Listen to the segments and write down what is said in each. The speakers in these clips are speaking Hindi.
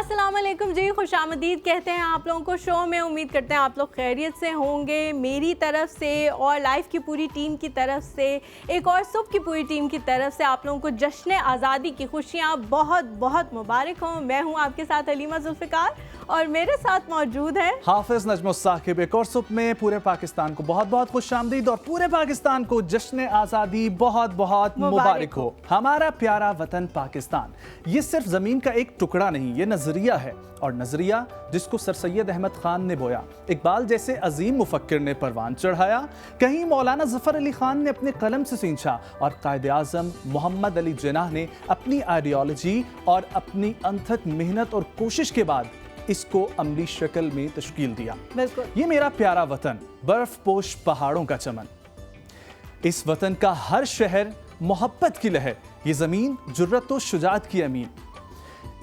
अस्सलाम वालेकुम जी, खुशामदीद कहते हैं आप लोगों को शो में। उम्मीद करते हैं आप लोग खैरियत से होंगे। मेरी तरफ से और लाइफ की पूरी टीम की तरफ से, एक और सुबह की पूरी टीम की तरफ से आप लोगों को जश्न आज़ादी की खुशियाँ बहुत बहुत मुबारक हों। मैं हूँ आपके साथ हलीमा जुल्फ़िकार और मेरे साथ मौजूद है हाफिज नजमुस साकिब। एक और सुबह में पूरे पाकिस्तान को बहुत बहुत खुशामदीद और पूरे पाकिस्तान को जश्न आज़ादी बहुत बहुत मुबारक हो। हमारा प्यारा वतन पाकिस्तान ये सिर्फ ज़मीन का एक टुकड़ा नहीं, ये नजरिया है, और नजरिया जिसको सर सैयद अहमद खान ने बोया, इकबाल जैसे अजीम मुफक्किर ने परवान चढ़ाया, कहीं मौलाना ज़फ़र अली खान ने अपने कलम से सींचा और कायदे आज़म मोहम्मद अली जिन्नाह ने अपनी आइडियोलॉजी और अपनी अनथक मेहनत और कोशिश के बाद इसको अमली शक्ल में तश्कील दिया। ये मेरा प्यारा वतन, बर्फ पोश पहाड़ों का चमन, इस वतन का हर शहर मोहब्बत की लहर, ये जमीन जुर्रत व शुजात की अमीन,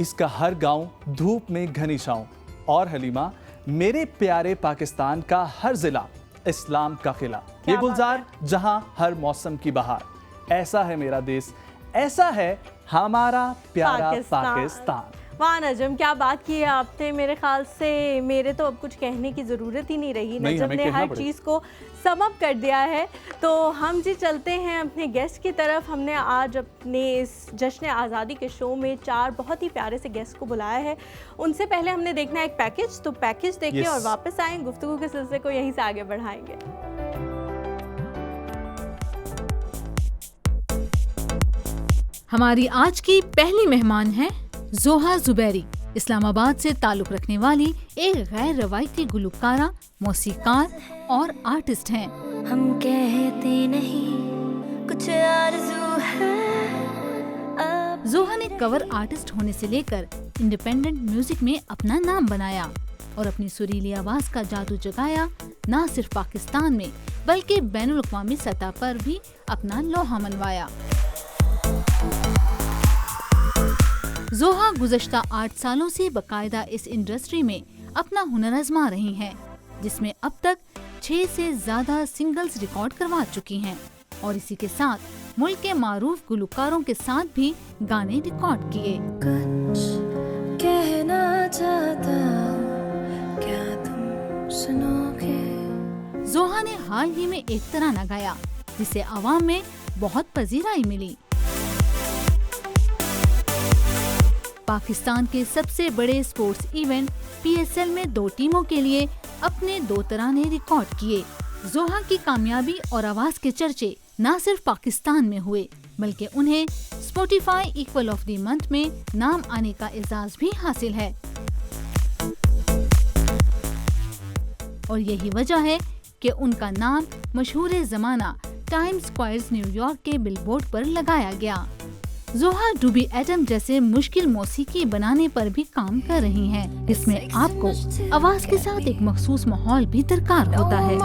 इसका हर गांव धूप में घनी छाँव, और हलीमा मेरे प्यारे पाकिस्तान का हर जिला इस्लाम का किला, ये गुलजार जहां हर मौसम की बहार, ऐसा है मेरा देश, ऐसा है हमारा प्यारा पाकिस्तान। वाह नजम, क्या बात की है आपने। मेरे ख्याल से मेरे तो अब कुछ कहने की ज़रूरत ही नहीं रही। नजम ने हर चीज़ को सम अप कर दिया है। तो हम जी चलते हैं अपने गेस्ट की तरफ। हमने आज अपने इस जश्न आज़ादी के शो में 4 बहुत ही प्यारे से गेस्ट को बुलाया है। उनसे पहले हमने देखना है एक पैकेज, तो पैकेज देखें और वापस आएँ, गुफ्तगू के सिलसिले को यहीं से आगे बढ़ाएंगे। हमारी आज की पहली मेहमान है जोहा जुबैरी। इस्लामाबाद से ताल्लुक़ रखने वाली एक गैर रवायती गुलकारा, मौसीकार और आर्टिस्ट हैं। हम कहते नहीं कुछ आरज़ू है। जोहा ने कवर आर्टिस्ट होने से लेकर इंडिपेंडेंट म्यूजिक में अपना नाम बनाया और अपनी सुरीली आवाज का जादू जगाया, न सिर्फ पाकिस्तान में बल्कि बैनुल अक़वामी सतह पर भी अपना लोहा मनवाया। जोहा गुज़श्ता 8 सालों से बाकायदा इस इंडस्ट्री में अपना हुनर आजमा रही हैं, जिसमें अब तक 6 से ज्यादा सिंगल्स रिकॉर्ड करवा चुकी हैं और इसी के साथ मुल्क के मारूफ गुलकारों के साथ भी गाने रिकॉर्ड किए। कुछ कहना चाहता हूं, क्या तुम सुनोगे? जोहा ने हाल ही में एक तराना गाया जिसे आवाम में बहुत पजीराई मिली। पाकिस्तान के सबसे बड़े स्पोर्ट्स इवेंट PSL में 2 टीमों के लिए अपने 2 तराने रिकॉर्ड किए। जोहा की कामयाबी और आवाज के चर्चे न सिर्फ पाकिस्तान में हुए बल्कि उन्हें Spotify equal of the month में नाम आने का एजाज भी हासिल है, और यही वजह है कि उनका नाम मशहूर जमाना टाइम्स स्क्वायर्स न्यूयॉर्क के बिलबोर्ड पर लगाया गया। जोहा डूबी एटम जैसे मुश्किल मौसीकी बनाने पर भी काम कर रही हैं, जिसमें आपको आवाज के साथ एक मखसूस माहौल भी दरकार होता है।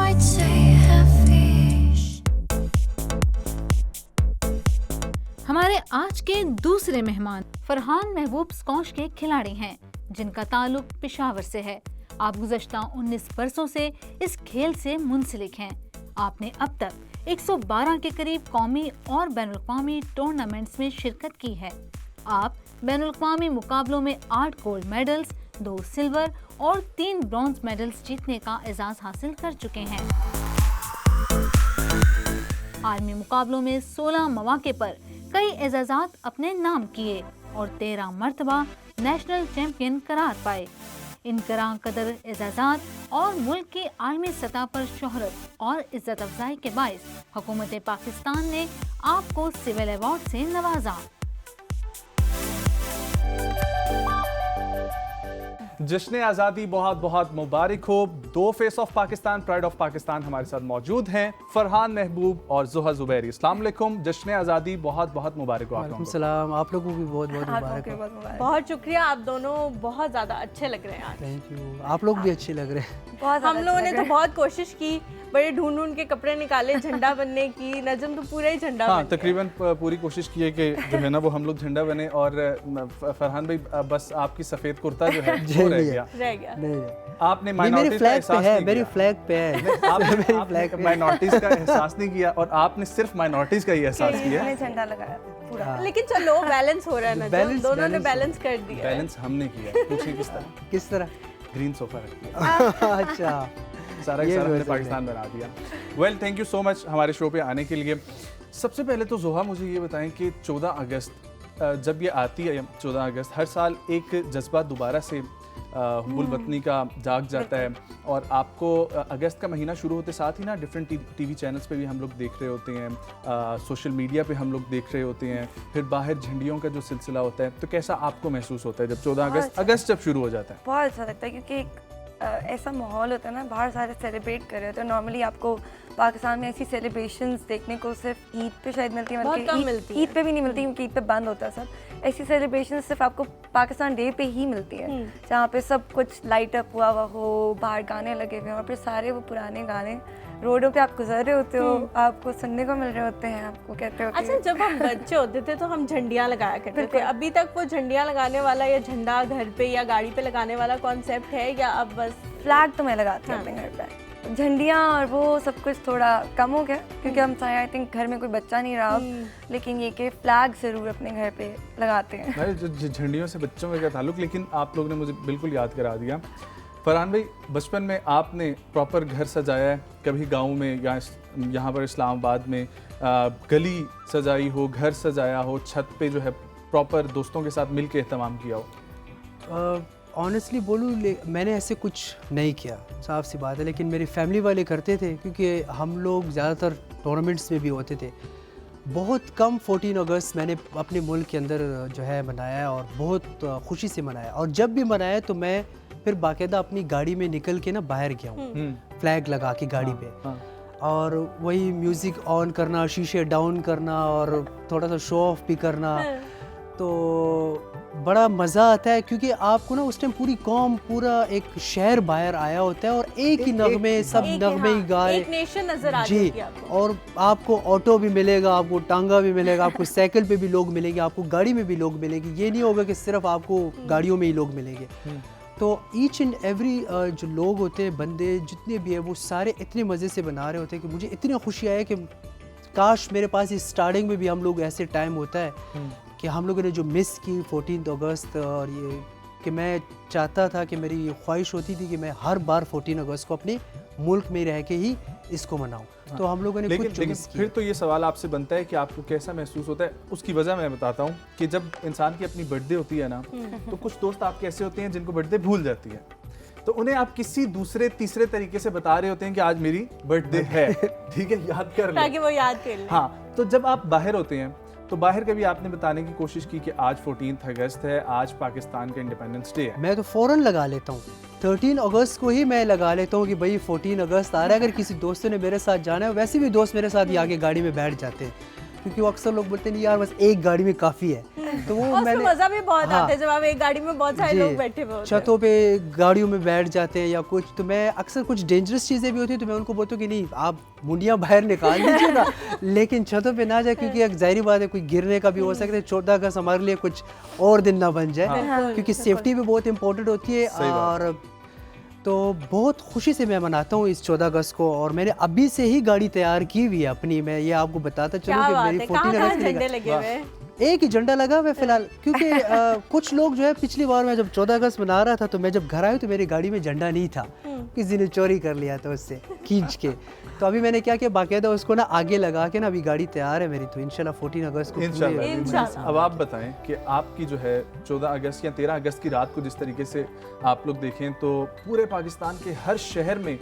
हमारे आज के दूसरे मेहमान फरहान महबूब स्क्वॉश के खिलाड़ी हैं, जिनका ताल्लुक पेशावर से है। आप गुज़श्ता 19 बरसों से इस खेल से मुंसलिक हैं। आपने अब तक 112 के करीब कौमी और बैनुल-अक़वामी टूर्नामेंट्स में शिरकत की है। आप बैनुल-अक़वामी मुकाबलों में 8 गोल्ड मेडल्स, 2 सिल्वर और 3 ब्रॉन्ज मेडल्स जीतने का एजाज हासिल कर चुके हैं। आलमी मुकाबलों में 16 मौके पर कई एजाज़ात अपने नाम किए और 13 मरतबा नेशनल चैंपियन करार पाए। इन करां कदर एजाज़ात और मुल्क की आलमी सतह पर शोहरत और इज्जत अफजाई के बाइस हुकूमत पाकिस्तान ने आपको सिविल अवार्ड से नवाजा। जश्न आज़ादी बहुत बहुत मुबारक हो। 2 face of Pakistan, pride of Pakistan हमारे साथ मौजूद हैं, फरहान महबूब और जोहा जुबैरी। अस्सलाम वालेकुम, जश्न आज़ादी बहुत बहुत मुबारक हो। वालेकुम सलाम, आप लोगों को भी बहुत बहुत मुबारक हो। बहुत शुक्रिया, आप दोनों बहुत ज़्यादा अच्छे लग रहे हैं आज। थैंक यू, आप लोग भी अच्छे लग रहे हैं। हम ज़्यादा लोगों अच्छा ने लग तो रहा है। बहुत कोशिश की, बड़े ढूंढ ढूंढ के कपड़े निकाले झंडा बनने की। नजम तो पूरा ही झंडा हाँ, बन गया। तकरीबन पूरी कोशिश की है कि जो है ना वो हम लोग झंडा बने। और फरहान भाई बस आपकी सफ़ेद कुर्ता जो है वो रह गया। रह गया। नहीं आपने मेरी माइनॉरिटीज का फ्लैग पे एहसास है, नहीं मेरी किया। फ्लैग पे है। आपने माइनॉरिटीज का एहसास नहीं किया और आपने सिर्फ माइनॉरिटीज का ही एहसास किया। मैंने झंडा लगाया पूरा। लेकिन चलो बैलेंस हो रहा है ना, Balance- दोनों ने balance बैलेंस कर दिया है। बैलेंस हमने किया। पूछिए किस तरह? किस तरह? ग्रीन सोफा रख दिया। अच्छा, सारा ये सारा हमने वैसे पाकिस्तान बना दिया। Well, thank you so much हमारे शो पे आने के लिए। सबसे पहले तो जोहा मुझे ये बताएं कि 14 अगस्त जब ये आती है, 14 अगस्त हर साल एक जज्बा दोबारा से हुब्बुल वतनी का जाग जाता है। और आपको अगस्त का महीना शुरू होते साथ ही ना डिफरेंट टीवी चैनल्स पे भी हम लोग देख रहे होते हैं, सोशल मीडिया पे हम लोग देख रहे होते हैं, फिर बाहर झंडियों का जो सिलसिला होता है। तो कैसा आपको महसूस होता है जब 14 अगस्त जब शुरू हो जाता है? बहुत अच्छा लगता है क्योंकि एक ऐसा माहौल होता है ना, बाहर सारे सेलिब्रेट कर रहे होते हैं। नॉर्मली आपको पाकिस्तान में ऐसी सेलिब्रेशंस देखने को सिर्फ ईद पे शायद मिलती है, बहुत कम मिलती है। ईद पे भी नहीं मिलती क्योंकि ईद पे बंद होता है सब। ऐसी सेलिब्रेशंस सिर्फ आपको पाकिस्तान डे पे ही मिलती है, जहाँ पे सब कुछ लाइट अप हुआ हो, बाहर गाने लगे हुए हैं और फिर सारे वो पुराने गाने रोडों पे आप गुजर रहे होते हो, आपको सुनने को मिल रहे होते हैं, आपको कहते होते अच्छा, जब हम बच्चे होते थे तो हम झंडियाँ लगाया करते थे। अभी तक वो झंडियाँ लगाने वाला या झंडा घर पे या गाड़ी पे लगाने वाला कॉन्सेप्ट है या अब बस फ्लैग तो मैं लगाती हूँ अपने घर पे। झंडियाँ और वो सब कुछ थोड़ा कम हो गया क्योंकि हम सारे आई थिंक घर में कोई बच्चा नहीं रहा अब, लेकिन ये कि फ्लैग ज़रूर अपने घर पे लगाते हैं। अरे जो झंडियों से बच्चों का क्या ताल्लुक, लेकिन आप लोग ने मुझे बिल्कुल याद करा दिया। फरहान भाई, बचपन में आपने प्रॉपर घर सजाया है कभी गांव में या यहाँ पर इस्लामाबाद में गली सजाई हो, घर सजाया हो, छत पे जो है प्रॉपर दोस्तों के साथ मिल के एहतमाम किया हो? ऑनेस्टली बोलूँ मैंने ऐसे कुछ नहीं किया, साफ सी बात है, लेकिन मेरी फैमिली वाले करते थे क्योंकि हम लोग ज़्यादातर टूर्नामेंट्स में भी होते थे। बहुत कम 14 अगस्त मैंने अपने मुल्क के अंदर जो है मनाया और बहुत खुशी से मनाया। और जब भी मनाया तो मैं फिर बाकायदा अपनी गाड़ी में निकल के ना बाहर गया हूँ, फ्लैग लगा के गाड़ी पे। और वही म्यूज़िक ऑन करना, शीशे डाउन करना और थोड़ा सा शो ऑफ भी करना, तो बड़ा मज़ा आता है क्योंकि आपको ना उस टाइम पूरी कौम, पूरा एक शहर बाहर आया होता है और एक ही नगमे, सब नगमे ही गा रहे, एक नेशन नजर आ जी। जाएगी आपको। और आपको ऑटो भी मिलेगा, आपको टांगा भी मिलेगा, आपको साइकिल पे भी लोग मिलेंगे, आपको गाड़ी में भी लोग मिलेंगे। ये नहीं होगा कि सिर्फ आपको गाड़ियों में ही लोग मिलेंगे। तो ईच एंड एवरी जो लोग होते हैं, बंदे जितने भी हैं, वो सारे इतने मज़े से बना रहे होते हैं कि मुझे इतनी खुशी आई कि काश मेरे पास इस स्टार्टिंग में भी हम लोग ऐसे टाइम होता है कि हम लोगों ने जो मिस की 14 अगस्त, और ये कि मैं चाहता था कि मेरी ये ख्वाहिश होती थी कि मैं हर बार 14 अगस्त को अपने मुल्क में रह के ही इसको मनाऊं। तो हम लोगों ने लेकिन कुछ मिस फिर तो ये सवाल आपसे बनता है कि आपको कैसा महसूस होता है। उसकी वजह मैं बताता हूँ कि जब इंसान की अपनी बर्थडे होती है ना, तो कुछ दोस्त आपके ऐसे होते हैं जिनको बर्थडे भूल जाती है, तो उन्हें आप किसी दूसरे तीसरे तरीके से बता रहे होते हैं कि आज मेरी बर्थडे है, ठीक है, याद कर लो, ताकि वो याद कर ले। हाँ, तो जब आप बाहर होते हैं तो बाहर कभी आपने बताने की कोशिश की कि आज 14 अगस्त है, आज पाकिस्तान का इंडिपेंडेंस डे है? मैं तो फ़ौरन लगा लेता हूँ, 13 अगस्त को ही मैं लगा लेता हूँ कि भाई 14 अगस्त आ रहा है। अगर किसी दोस्तों ने मेरे साथ जाना है, वैसे भी दोस्त मेरे साथ ही आगे गाड़ी में बैठ जाते हैं क्योंकि वो अक्सर लोग बोलते हैं यार बस एक गाड़ी में काफ़ी है। तो वो और मैंने मजा भी बहुत हाँ, आता है जब आप एक गाड़ी में बहुत सारे जी, लोग बैठे हुए होते हैं। छतों पे गाड़ियों में बैठ जाते हैं या कुछ। तो मैं अक्सर कुछ डेंजरस चीज़ें भी होती हैं तो मैं उनको बोलता हूँ कि नहीं, आप मुंडियाँ बाहर निकाल लीजिएगा लेकिन छतों पे ना जाए क्योंकि एक ज़ाहिर बात है कोई गिरने का भी हो सकता है। 14 अगस्त हमारे लिए कुछ और दिन ना बन जाए क्योंकि सेफ्टी भी बहुत इंपॉर्टेंट होती है। और तो बहुत खुशी से मैं मनाता हूँ इस 14 अगस्त को, और मैंने अभी से ही गाड़ी तैयार की हुई है अपनी। मैं ये आपको बताता चलूँ कि मेरी 14 अगस्त झंडे लगे हुए हैं? एक ही झंडा लगा हुआ है फिलहाल क्योंकि कुछ लोग जो है, पिछली बार मैं जब 14 अगस्त मना रहा था तो मैं जब घर आया तो मेरी गाड़ी में झंडा नहीं था, किसी ने चोरी कर लिया था उससे खींच के। तो अभी मैंने क्या किया, बाकायदा उसको ना आगे लगा के ना अभी गाड़ी तैयार है मेरी, तो इंशाल्लाह 14 अगस्त को इंशाल्लाह। अब आप बताएं कि आपकी जो है 14 अगस्त या 13 अगस्त की रात को जिस तरीके से आप लोग देखें तो पूरे पाकिस्तान के हर शहर में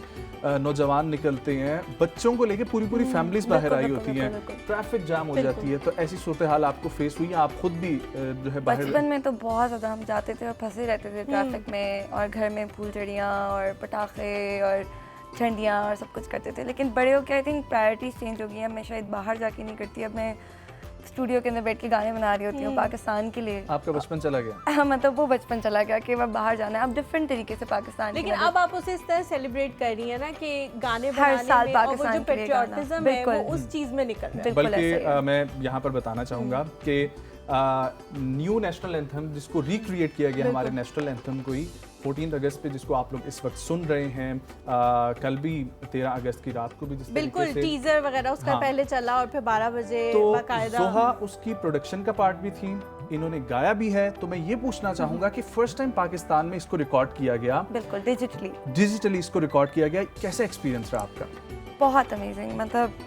नौजवान निकलते हैं, बच्चों को लेके पूरी फैमिलीज बाहर आई होती हैं, ट्रैफिक जाम हो जाती है। तो ऐसी सूरत हाल आपको फेस हुई है? आप खुद भी जो है बाहर? बचपन में तो बहुत ज़्यादा हम जाते थे और फंसे रहते थे ट्रैफिक में, और घर में फूलझड़ियाँ और पटाखे और झंडियाँ और सब कुछ करते थे। लेकिन बड़े होकर आई थिंक प्रायोरिटीज़ चेंज हो गई हैं। मैं शायद बाहर जाके नहीं करती, अब मैं स्टूडियो के अंदर बैठ के गाने बना रही होती हूँ पाकिस्तान के लिए। आपका बचपन चला गया? मतलब वो बचपन चला गया कि मैं बाहर जाना है, अब डिफरेंट तरीके से पाकिस्तान। लेकिन अब आप उसे इस तरह सेलिब्रेट कर रही है ना कि गाने हर बनाने साल में और वो पाकिस्तान जो के लिए गाना। पेट्रियोटिज्म है वो बिल्कुल। उस चीज में निकल रहा है। बिल्कुल ऐसा ही बल्कि है। मैं यहाँ पर बताना चाहूँगा कि न्यू नेशनल एंथम जिसको रिक्रिएट किया गया हमारे नेशनल एंथम को ही 14 अगस्त पे, जिसको आप लोग इस वक्त सुन रहे हैं, कल भी 13 अगस्त की रात को भी जिस बिल्कुल तरीके से टीजर वगैरह उसका हाँ। पहले चला और फिर 12 बजे तो बाकायदा जोहा उसकी प्रोडक्शन का पार्ट भी थी, इन्होंने गाया भी है। तो मैं ये पूछना चाहूंगा कि फर्स्ट टाइम पाकिस्तान में इसको रिकॉर्ड किया गया, बिल्कुल डिजिटली इसको रिकॉर्ड किया गया, कैसा एक्सपीरियंस रहा आपका? बहुत अमेजिंग। मतलब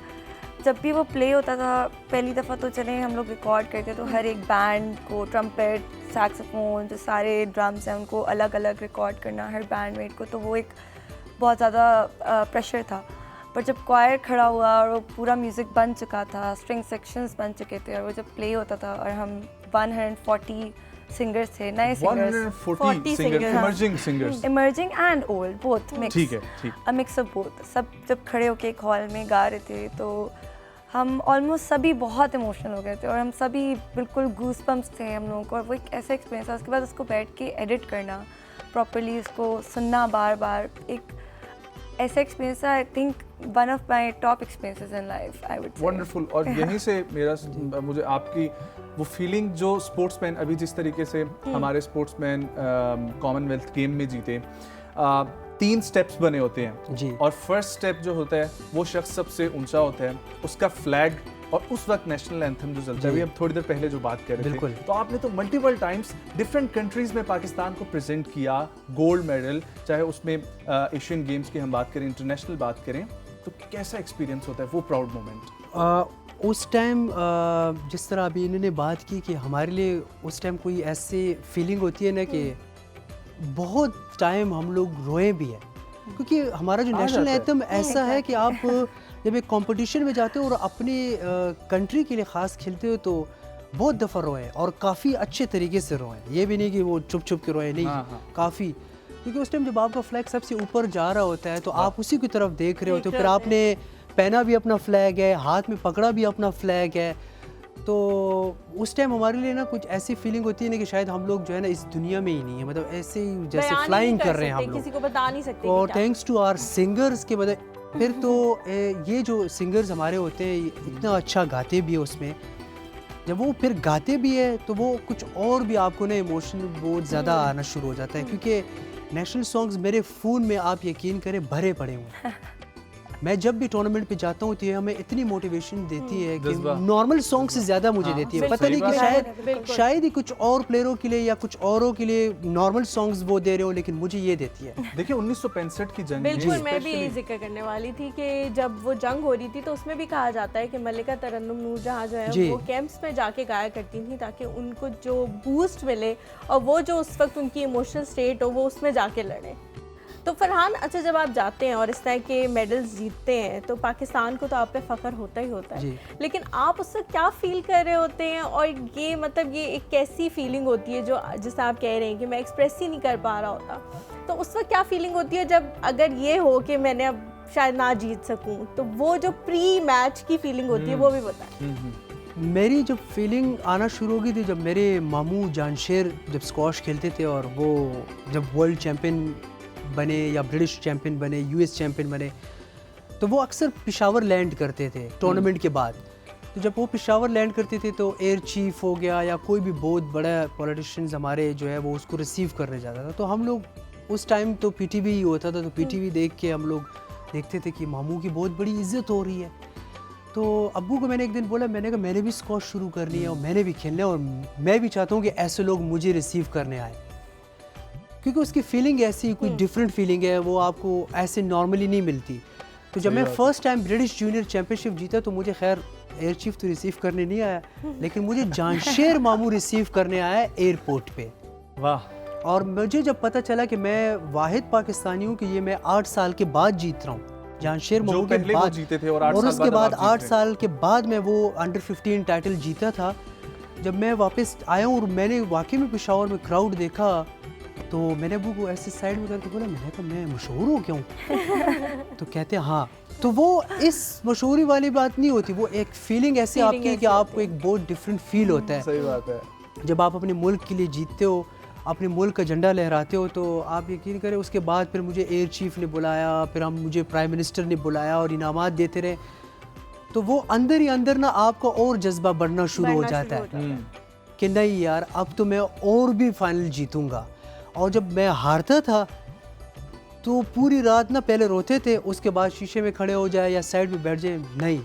जब भी वो प्ले होता था पहली दफ़ा तो चले हम लोग रिकॉर्ड करते तो हर एक बैंड को ट्रम्पेट, सैक्सोफोन, जो सारे ड्रम्स हैं उनको अलग अलग रिकॉर्ड करना हर बैंडमेट को, तो वो एक बहुत ज़्यादा प्रेशर था। पर जब क्वायर खड़ा हुआ और वो पूरा म्यूज़िक बन चुका था, स्ट्रिंग सेक्शंस बन चुके थे और वो जब प्ले होता था और हम 140 सिंगर्स थे, नए singers, 140 singers, emerging singers, emerging and old both mix, ठीक है, ठीक। अ मिक्स ऑफ बोथ, सब जब खड़े होके एक हॉल में गा रहे थे तो हम ऑलमोस्ट सभी बहुत इमोशनल हो गए थे और हम सभी बिल्कुल गूस बम्प्स थे हम लोगों को। और वो एक ऐसा एक्सपीरियंस था, उसके बाद उसको बैठ के एडिट करना प्रॉपर्ली, उसको सुनना बार बार, एक ऐसा एक्सपीरियंस था। I think one of my top experiences in life, I would से। वंडरफुल। और यहीं से मुझे आपकी वो फीलिंग, जो स्पोर्ट्समैन अभी जिस तरीके से हमारे स्पोर्ट्समैन कॉमनवेल्थ गेम में जीते, 3 स्टेप्स बने होते हैं जी। और फर्स्ट स्टेप जो होता है वो शख्स सबसे ऊंचा होता है, उसका फ्लैग, और उस वक्त नेशनल एंथम जो चलता है, अभी हम थोड़ी देर पहले जो बात कर रहे थे, तो आपने तो मल्टीपल टाइम्स डिफरेंट कंट्रीज में पाकिस्तान को प्रेजेंट किया, गोल्ड मेडल, चाहे उसमें एशियन गेम्स की हम बात करें, इंटरनेशनल बात करें, तो कैसा एक्सपीरियंस होता है वो प्राउड मोमेंट? उस टाइम जिस तरह अभी इन्होंने बात की कि हमारे लिए उस टाइम कोई ऐसी फीलिंग होती है ना कि बहुत टाइम हम लोग रोए भी हैं, क्योंकि हमारा जो नेशनल एंथम ऐसा है कि आप जब एक कंपटीशन में जाते हो और अपनी कंट्री के लिए ख़ास खेलते हो तो बहुत दफ़ा रोए और काफ़ी अच्छे तरीके से रोए, ये भी नहीं कि वो चुप चुप के रोए, नहीं, काफ़ी। क्योंकि उस टाइम जब आपका फ्लैग सबसे ऊपर जा रहा होता है तो आप उसी की तरफ देख रहे होते हो, फिर आपने पहना भी अपना फ्लैग है, हाथ में पकड़ा भी अपना फ्लैग है, तो उस टाइम हमारे लिए ना कुछ ऐसी फीलिंग होती है ना कि शायद हम लोग जो है ना इस दुनिया में ही नहीं है, मतलब ऐसे ही जैसे फ्लाइंग कर रहे हैं हम लोग, किसी को बता नहीं सकते। और थैंक्स टू आवर सिंगर्स के वजह फिर तो ये जो सिंगर्स हमारे होते हैं इतना अच्छा गाते भी है, उसमें जब वो फिर गाते भी है तो वो कुछ और भी आपको ना इमोशन बहुत ज़्यादा आना शुरू हो जाता है, क्योंकि नेशनल सॉन्ग्स मेरे फ़ोन में आप यकीन करें भरे पड़े हुए हैं। मैं जब भी टूर्नामेंट पे जाता हूँ तो ये हमें इतनी मोटिवेशन देती है कि नॉर्मल सॉन्ग से ज़्यादा मुझे देती है। पता नहीं कि शायद ही कुछ और प्लेयरों के लिए या कुछ औरों के लिए नॉर्मल सॉन्ग्स वो दे रहे हो, लेकिन मुझे ये देती है। देखिए 1965 की जंग, बिल्कुल मैं भी यही जिक्र करने वाली थी कि जब वो जंग हो रही थी तो उसमें भी कहा जाता है कि मलिका तरन्नुम नूरजहां जो है वो कैंप्स में जाके गाया करती थी ताकि उनको जो बूस्ट मिले और वो जो उस वक्त उनकी इमोशनल स्टेट हो वो उसमें जाके लड़े। तो फरहान, अच्छा जब आप जाते हैं और इस तरह के मेडल्स जीतते हैं तो पाकिस्तान को तो आप पे फ़ख्र होता ही होता है, लेकिन आप उससे क्या फ़ील कर रहे होते हैं और ये मतलब ये एक कैसी फीलिंग होती है जो जिसे आप कह रहे हैं कि मैं एक्सप्रेस ही नहीं कर पा रहा होता, तो उस वक्त क्या फीलिंग होती है जब अगर ये हो कि मैंने अब शायद ना जीत सकूँ, तो वो जो प्री मैच की फीलिंग होती है वो भी बताएं। मेरी जब फीलिंग आना शुरू हो गई थी जब मेरे मामू जानशेर जब स्क्वॉश खेलते थे और वो जब वर्ल्ड चैम्पियन बने या ब्रिटिश चैम्पियन बने, यूएस चैम्पियन बने, तो वो अक्सर पेशावर लैंड करते थे टूर्नामेंट के बाद। तो जब वो पेशावर लैंड करते थे तो एयर चीफ हो गया या कोई भी बहुत बड़ा पॉलिटिशियंस हमारे जो है वो उसको रिसीव करने जाता था, तो हम लोग उस टाइम तो पीटीवी ही होता था, तो पीटीवी देख के हम लोग देखते थे कि मामू की बहुत बड़ी इज्जत हो रही है। तो अब्बू को मैंने एक दिन बोला, मैंने कहा मैंने भी स्क्वॉश शुरू करनी है और मैंने भी खेलना है और मैं भी चाहता हूँ कि ऐसे लोग मुझे रिसीव करने आए, क्योंकि उसकी फीलिंग ऐसी कोई डिफरेंट फीलिंग है, वो आपको ऐसे नॉर्मली नहीं मिलती। तो जब मैं first time British junior championship जीता तो मुझे खैर एयर चीफ तो रिसीव करने नहीं आया, लेकिन मुझे जानशेर मामू रिसीव करने आया एयरपोर्ट पे। वाह। और मुझे जब पता चला कि मैं वाहिद पाकिस्तानी हूँ कि ये मैं 8 साल के बाद जीत रहा हूँ, जानशेर मामू के बाद जीते थे और उसके बाद 8 साल के बाद मैं वो अंडर 15 टाइटल जीता था। जब मैं वापस आया हूँ और मैंने वाकई में पेशावर में क्राउड देखा तो मैंने अबू को ऐसे साइड में करके बोला, मैंने कहा मैं मशहूर हो गया हूँ? तो कहते हैं हाँ। तो वो इस मशहूरी वाली बात नहीं होती, वो एक फीलिंग ऐसी आपकी है कि आपको एक बहुत डिफरेंट फील होता है। सही बात है। जब आप अपने मुल्क के लिए जीतते हो, अपने मुल्क का झंडा लहराते हो, तो आप यकीन करें उसके बाद फिर मुझे एयर चीफ ने बुलाया, फिर मुझे प्राइम मिनिस्टर ने बुलाया और इनामात देते रहे, तो वो अंदर ही अंदर ना आपका और जज्बा बढ़ना शुरू हो जाता है कि नहीं यार अब तो मैं और भी फाइनल जीतूंगा। और जब मैं हारता था तो पूरी रात ना पहले रोते थे, उसके बाद शीशे में खड़े हो जाए या साइड में बैठ जाए, नहीं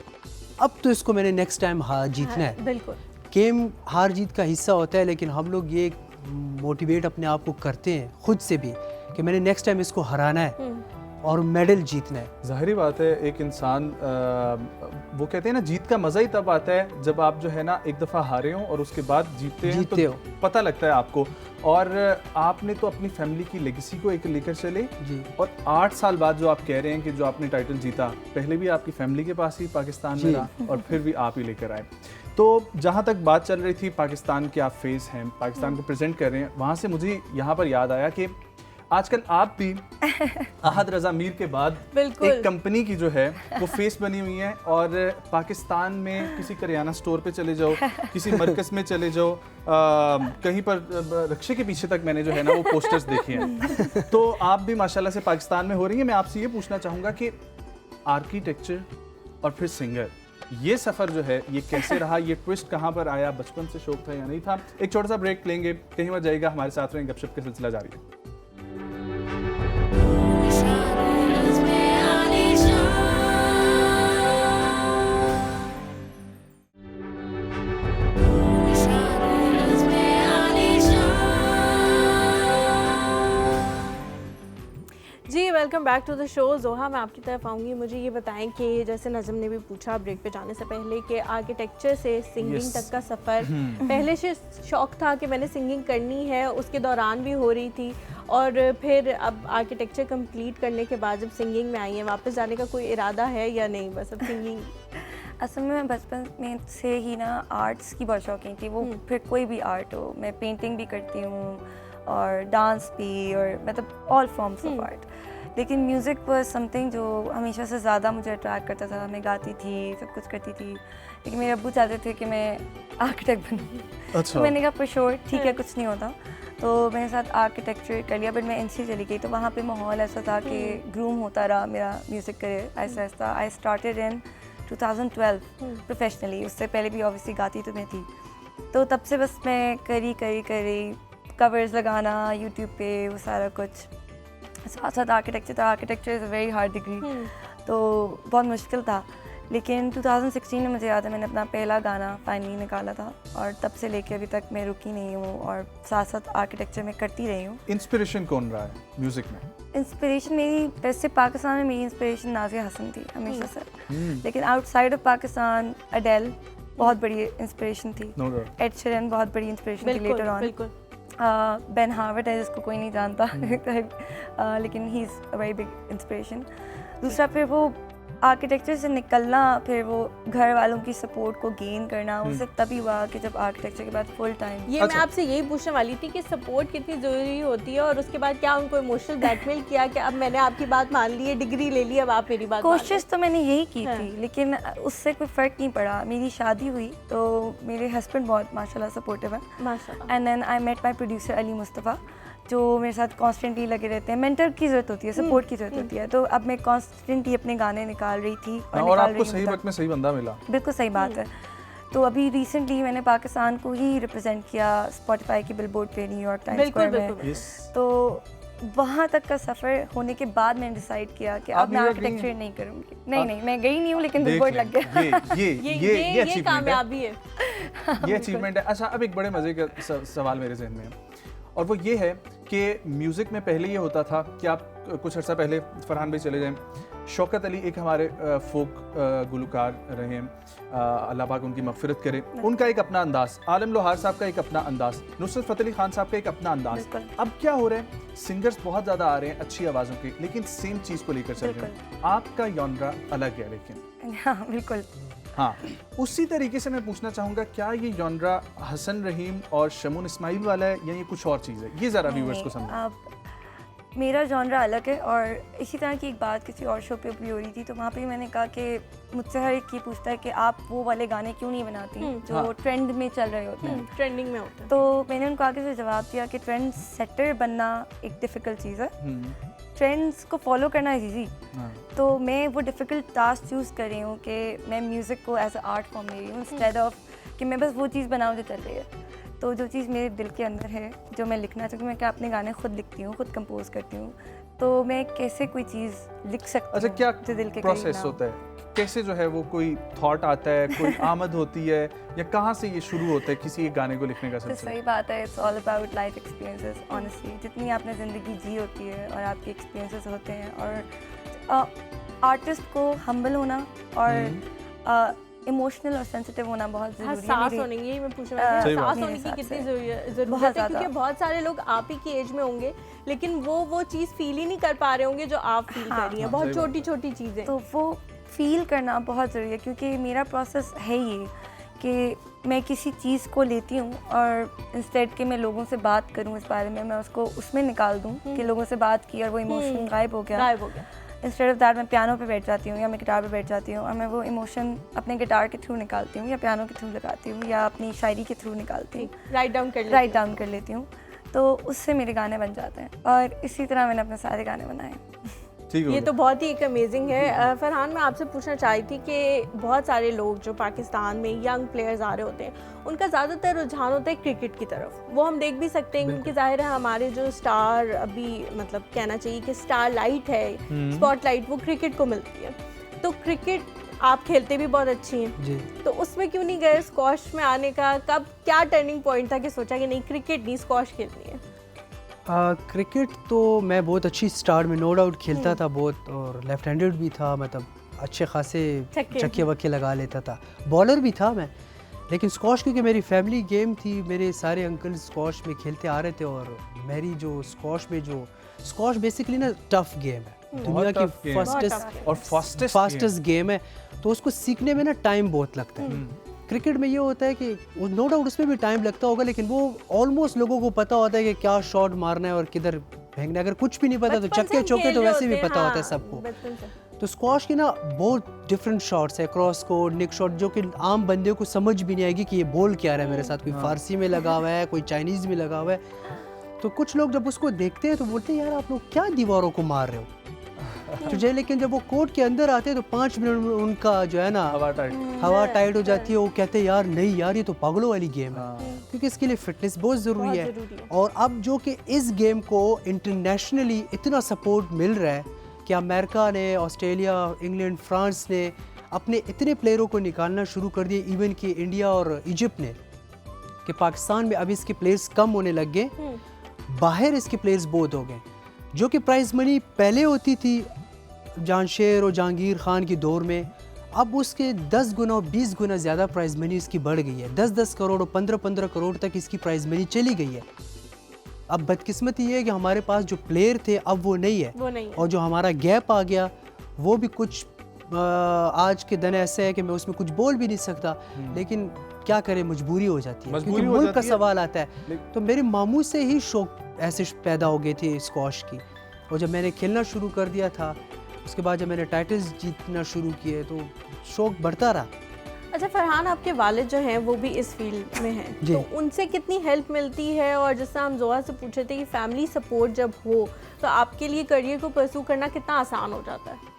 अब तो इसको मैंने नेक्स्ट टाइम जीतना है। बिल्कुल, गेम हार जीत का हिस्सा होता है, लेकिन हम लोग ये मोटिवेट अपने आप को करते हैं खुद से भी कि मैंने नेक्स्ट टाइम इसको हराना है और मेडल जीतना है। ज़ाहिरी बात है, एक इंसान वो कहते हैं ना, जीत का मज़ा ही तब आता है जब आप जो है ना एक दफ़ा हारे हो और उसके बाद जीतते हो, पता लगता है आपको। और आपने तो अपनी फैमिली की लेगेसी को एक लेकर चले जी। और 8 साल बाद जो आप कह रहे हैं कि जो आपने टाइटल जीता, पहले भी आपकी फैमिली के पास ही पाकिस्तान में रहा और फिर भी आप ही लेकर आए। तो जहाँ तक बात चल रही थी पाकिस्तान के आप फेस हैं, पाकिस्तान को प्रेजेंट कर रहे हैं, वहाँ से मुझे यहाँ पर याद आया कि आजकल आप भी अहद रज़ा मीर के बाद एक कंपनी की जो है वो फेस बनी हुई है। और पाकिस्तान में किसी करियाना स्टोर पे चले जाओ, किसी मरकज़ में चले जाओ, कहीं पर रिक्शे के पीछे तक मैंने जो है ना वो पोस्टर्स देखे हैं। तो आप भी माशाल्लाह से पाकिस्तान में हो रही हैं। मैं आपसे ये पूछना चाहूँगा कि आर्किटेक्चर और फिर सिंगर, ये सफ़र जो है ये कैसे रहा, ये ट्विस्ट कहाँ पर आया, बचपन से शौक था या नहीं था? एक छोटा सा ब्रेक लेंगे, कहीं मत जाइएगा, हमारे साथ रहें, गपशप का सिलसिला जारी है। Welcome back to the show. Zoha, मैं आपकी तरफ आऊँगी। मुझे ये बताएं कि जैसे नज़म ने भी पूछा ब्रेक पे जाने से पहले कि आर्किटेक्चर से सिंगिंग तक का सफ़र, पहले से शौक था कि मैंने सिंगिंग करनी है, उसके दौरान भी हो रही थी, और फिर अब आर्किटेक्चर कंप्लीट करने के बाद जब सिंगिंग में आई है, वापस जाने का कोई इरादा है या नहीं, बस अब सिंगिंग? असल में मैं बचपन में से ही ना आर्ट्स की बहुत शौकीन थी, वो फिर कोई भी आर्ट हो। मैं पेंटिंग भी करती हूँ और डांस भी, और मतलब ऑल फॉर्म्स ऑफ आर्ट। लेकिन म्यूज़िक वॉज समथिंग जो हमेशा से ज़्यादा मुझे अट्रैक्ट करता था। मैं गाती थी, सब कुछ करती थी, लेकिन मेरे अब्बू चाहते थे कि मैं आर्किटेक्ट बनूँ। अच्छा। तो मैंने कहा फॉर श्योर, ठीक है, कुछ नहीं होता। तो मेरे साथ आर्किटेक्चर कर लिया, बट मैं NC चली गई, तो वहाँ पे माहौल ऐसा था कि ग्रूम होता रहा मेरा music career Aahista Aahista. I started in 2012 professionally. उससे पहले भी ऑब्वियसली गाती तो मैं थी, तो तब से बस मैं करी कवर्स लगाना यूट्यूब पे, वो सारा कुछ। साथ साथ architecture is a very hard degree, तो बहुत मुश्किल था। लेकिन 2016 में मुझे याद है मैंने अपना पहला गाना फाइनली निकाला था, और तब से लेके अभी तक मैं रुकी नहीं हूँ, और साथ साथ आर्किटेक्चर में करती रही हूँ। इंस्पिरेशन कौन रहा है म्यूज़िक में? इंस्पिरेशन मेरी, वैसे पाकिस्तान में मेरी इंस्पिरेशन नाज़िया हसन थी हमेशा से, लेकिन आउटसाइड ऑफ पाकिस्तान अडेल बहुत बड़ी इंस्पिरेशन थी, एड शीरन बहुत बड़ी इंस्पिरेशन थी लेटर ऑन, बेन हार्वर्ड है जिसको कोई नहीं जानता लेकिन he is a very big inspiration. दूसरा फिर वो आर्किटेक्चर से निकलना, फिर वो घर वालों की सपोर्ट को गेन करना, वो सिर्फ तभी हुआ कि जब आर्किटेक्चर के बाद फुल टाइम। ये मैं आपसे यही पूछने वाली थी कि सपोर्ट कितनी ज़रूरी होती है, और उसके बाद क्या उनको इमोशनल ब्लैकमेल किया कि अब मैंने आपकी बात मान ली है, डिग्री ले ली, अब आप मेरी बात? कोशिश तो मैंने यही की थी, लेकिन उससे कोई फ़र्क नहीं पड़ा। मेरी शादी हुई तो मेरे हस्बैंड बहुत माशाल्लाह सपोर्टिव है, माशाल्लाह। And then I met my producer Ali Mustafa, जो मेरे साथ कॉन्स्टेंटली लगे रहते हैं। मेंटर की ज़रूरत होती है, सपोर्ट की ज़रूरत होती है। तो अब मैं कॉन्स्टेंटली अपने गाने निकाल रही थी, और आपको सही वक्त में सही बंदा मिला। बिल्कुल सही बात है। तो अभी रिसेंटली मैंने पाकिस्तान को ही रिप्रेजेंट किया स्पॉटिफाई की बिलबोर्ड पे, न्यूयॉर्क टाइम्स स्क्वायर में। तो वहाँ तक का सफ़र होने के बाद मैंने डिसाइड किया कि अब मैं आर्किटेक्चर नहीं करूँगी। नहीं, मैं गई नहीं हूँ, लेकिन बिलबोर्ड लग गया। ये कामयाबी है, ये अचीवमेंट है। अच्छा, अब एक बड़े मज़े का सवाल मेरे जहन में है, और वो ये है कि म्यूज़िक में पहले ये होता था कि आप कुछ अर्सा पहले फरहान भाई चले जाएं, शौकत अली एक हमारे फोक गुलकार रहे हैं, अल्लाह पाक उनकी मग़फ़िरत करे, उनका एक अपना अंदाज़, आलम लोहार साहब का एक अपना अंदाज़, नुसरत फ़तेह अली खान साहब का एक अपना अंदाज़। अब क्या हो रहा है, सिंगर्स बहुत ज़्यादा आ रहे हैं अच्छी आवाज़ों के, लेकिन सेम चीज़ को लेकर चल रहे हैं। आपका जॉनरा अलग है, लेकिन हाँ बिल्कुल हाँ, उसी तरीके से मैं पूछना चाहूँगा, क्या ये जॉनरा हसन रहीम और शमून इस्माइल वाला है या ये कुछ और चीज़ है? ये ज़रा व्यूअर्स को समझाएं। आप मेरा जॉनरा अलग है, और इसी तरह की एक बात किसी और शो पे भी हो रही थी, तो वहाँ पे भी मैंने कहा कि मुझसे हर एक ये पूछता है कि आप वो वाले गाने क्यों नहीं बनाती जो हाँ। ट्रेंड में चल रहे होते हैं। ट्रेंडिंग में होता है। तो मैंने उनको आगे से जवाब दिया कि ट्रेंड सेटर बनना एक डिफ़िकल्ट चीज़ है, ट्रेंड्स को फॉलो करना इजी। हाँ। तो मैं वो डिफ़िकल्ट टास्क चूज़ कर रही हूँ कि मैं म्यूज़िक को एज अ आर्ट फॉर्म ले रही हूँ, इंस्टेड ऑफ कि मैं बस वो चीज़ बनाऊँ जो चल रही है। तो जो चीज़ मेरे दिल के अंदर है, जो मैं लिखना चाहती हूँ, मैं क्या अपने गाने खुद लिखती हूँ, खुद कंपोज करती हूँ, तो मैं कैसे कोई चीज़ लिख सकती अच्छा, हूँ क्या जो दिल के करीब प्रोसेस ना हो। होता है? कैसे जो है वो कोई थॉट आता है, कोई आमद होती है, या कहाँ से ये शुरू होता है किसी एक गाने को लिखने का तो सिलसिला? सही बात है, it's all about life experiences honestly. जितनी आपने ज़िंदगी जी होती है और आपके एक्सपीरियंसेस होते हैं, और आर्टिस्ट को हम्बल होना और इमोशनल और सेंसिटिव होना बहुत ज़रूरी है। हसास मेरी- होने की, यही मैं पूछना सही चाहती हूँ, बात हसास है। होने की मेरे कितनी हिसाब ज़रूरत बहुत है, ज़्यादा। क्योंकि बहुत सारे लोग आप ही की एज में होंगे लेकिन वो चीज़ फील ही नहीं कर पा रहे होंगे जो आप फील कर रही हैं। बहुत सही बात छोटी छोटी चीज़ें। तो वो फील करना बहुत ज़रूरी है, क्योंकि मेरा प्रोसेस है ये कि मैं किसी चीज़ को लेती हूँ और इंस्टेड के मैं लोगों से बात करूँ इस बारे में, मैं उसको उसमें निकाल दूँ कि लोगों से बात की और वो इमोशन गायब हो गया। गायब हो गया। इंस्टेड ऑफ दैट मैं पियानो पे बैठ जाती हूँ या मैं गिटार पे बैठ जाती हूँ और मैं वो इमोशन अपने गिटार के थ्रू निकालती हूँ या पियानो के थ्रू लगाती हूँ या अपनी शायरी के थ्रू निकालती हूँ, राइट डाउन कर राइट डाउन कर लेती हूँ, तो उससे मेरे गाने बन जाते हैं। और इसी तरह मैंने अपने सारे गाने बनाए। ठीक हो ये गया। तो बहुत ही एक अमेजिंग है। फरहान, मैं आपसे पूछना चाही थी कि बहुत सारे लोग जो पाकिस्तान में यंग प्लेयर्स आ रहे होते हैं, उनका ज़्यादातर रुझान होता है क्रिकेट की तरफ। वो हम देख भी सकते हैं क्योंकि जाहिर है हमारे जो स्टार, अभी मतलब कहना चाहिए कि स्टार लाइट है, स्पॉटलाइट, वो क्रिकेट को मिलती है। तो क्रिकेट आप खेलते भी बहुत अच्छी हैं, जी। तो उसमें क्यों नहीं गए स्क्वॉश में आने का? कब, क्या टर्निंग पॉइंट था कि सोचा कि नहीं क्रिकेट नहीं, स्क्वॉश खेलनी है? क्रिकेट तो मैं बहुत अच्छी स्टार्ट में नो डाउट खेलता था बहुत, और लेफ्ट हैंडेड भी था, मतलब अच्छे खासे चक्के वक्के लगा लेता था, बॉलर भी था मैं। लेकिन स्क्वॉश क्योंकि मेरी फैमिली गेम थी, मेरे सारे अंकल स्क्वॉश में खेलते आ रहे थे, और मेरी जो स्क्वॉश बेसिकली ना टफ गेम है, दुनिया की tough game है। फास्टेस्ट और फास्टेस्ट गेम है, तो उसको सीखने में ना टाइम बहुत लगता है। क्रिकेट में ये होता है कि नो डाउट उसमें भी टाइम लगता होगा, लेकिन वो ऑलमोस्ट लोगों को पता होता है कि क्या शॉट मारना है और किधर फेंकना है। अगर कुछ भी नहीं पता तो बचपन से चक्के हम चौके खेल तो रहे वैसे भी होते हैं, पता होता है हाँ, सबको। बचपन से। तो स्क्वॉश की ना बहुत डिफरेंट शॉट्स है, क्रॉस कोड, निक शॉट, जो कि आम बंदे को समझ भी नहीं आएगी कि ये बोल क्या रहा है मेरे साथ। कोई फारसी में लगा हुआ है, कोई चाइनीज़ में लगा हुआ है। तो कुछ लोग जब उसको देखते हैं तो बोलते हैं यार आप लोग क्या दीवारों को मार रहे हो तुझे। लेकिन जब वो कोर्ट के अंदर आते हैं तो 5 मिनट में उनका जो है ना हवा टाइट हो जाती है। वो कहते हैं यार नहीं यार ये तो पागलों वाली गेम है, क्योंकि इसके लिए फिटनेस बहुत ज़रूरी है। और अब जो कि इस गेम को इंटरनेशनली इतना सपोर्ट मिल रहा है कि अमेरिका ने, ऑस्ट्रेलिया, इंग्लैंड, फ्रांस ने अपने इतने प्लेयरों को निकालना शुरू कर दिए, इवन कि इंडिया और इजिप्ट ने, कि पाकिस्तान में अब इसके प्लेयर्स कम होने लग गए, बाहर इसके प्लेयर्स बहुत हो गए। जो कि प्राइज़ मनी पहले होती थी जानशेर और जहांगीर खान की दौर में, अब उसके 10 गुना और 20 गुना ज़्यादा प्राइज़ मनी इसकी बढ़ गई है। 10-10 करोड़ और 15-15 करोड़ तक इसकी प्राइज़ मनी चली गई है। अब बदकिस्मती ये है कि हमारे पास जो प्लेयर थे अब वो नहीं है, और जो हमारा गैप आ गया वो भी कुछ आज के दिन ऐसे है कि मैं उसमें कुछ बोल भी नहीं सकता, लेकिन क्या करें, मजबूरी हो जाती है, क्योंकि मुल्क का सवाल आता है। तो मेरे मामू से ही शौक ऐसे पैदा हो गए थे स्क्वॉश की, और जब मैंने खेलना शुरू कर दिया था, उसके बाद जब मैंने टाइटल्स जीतना शुरू किए तो शौक बढ़ता रहा। अच्छा फरहान, आपके वालिद जो हैं वो भी इस फील्ड में हैं, तो उनसे कितनी हेल्प मिलती है? और जैसा हम जोआ से पूछे थे कि फैमिली सपोर्ट जब हो तो आपके लिए करियर को परस्यू करना कितना आसान हो जाता है?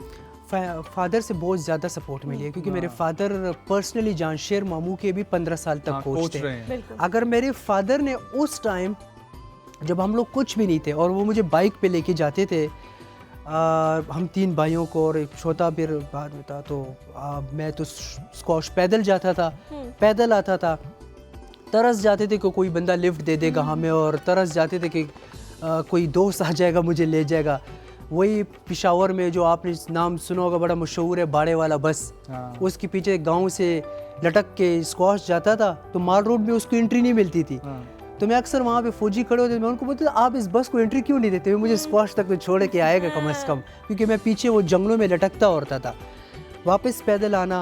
फादर से बहुत ज़्यादा सपोर्ट मिली है, क्योंकि मेरे फादर पर्सनली जानशेर मामू के भी 15 साल तक कोच थे। अगर मेरे फादर ने उस टाइम जब हम लोग कुछ भी नहीं थे और वो मुझे बाइक पे लेके जाते थे, हम 3 भाइयों को और एक छोटा फिर बाद में था, तो मैं तो स्क्वॉश पैदल जाता था, पैदल आता था, तरस जाते थे कि कोई बंदा लिफ्ट दे देगा हमें, और तरस जाते थे कि कोई दोस्त आ जाएगा मुझे ले जाएगा। वही पिशावर में जो आपने नाम सुना होगा, बड़ा मशहूर है बाड़े वाला बस, उसके पीछे गांव से लटक के स्क्वॉश जाता था, तो माल रोड में उसको एंट्री नहीं मिलती थी। तो मैं अक्सर वहाँ पे फौजी खड़े होते, मैं उनको बोलता था आप इस बस को एंट्री क्यों नहीं देते, मुझे स्क्वॉश तक तो छोड़ के आएगा कम से कम, क्योंकि मैं पीछे वो जंगलों में लटकता होता था। वापस पैदल आना,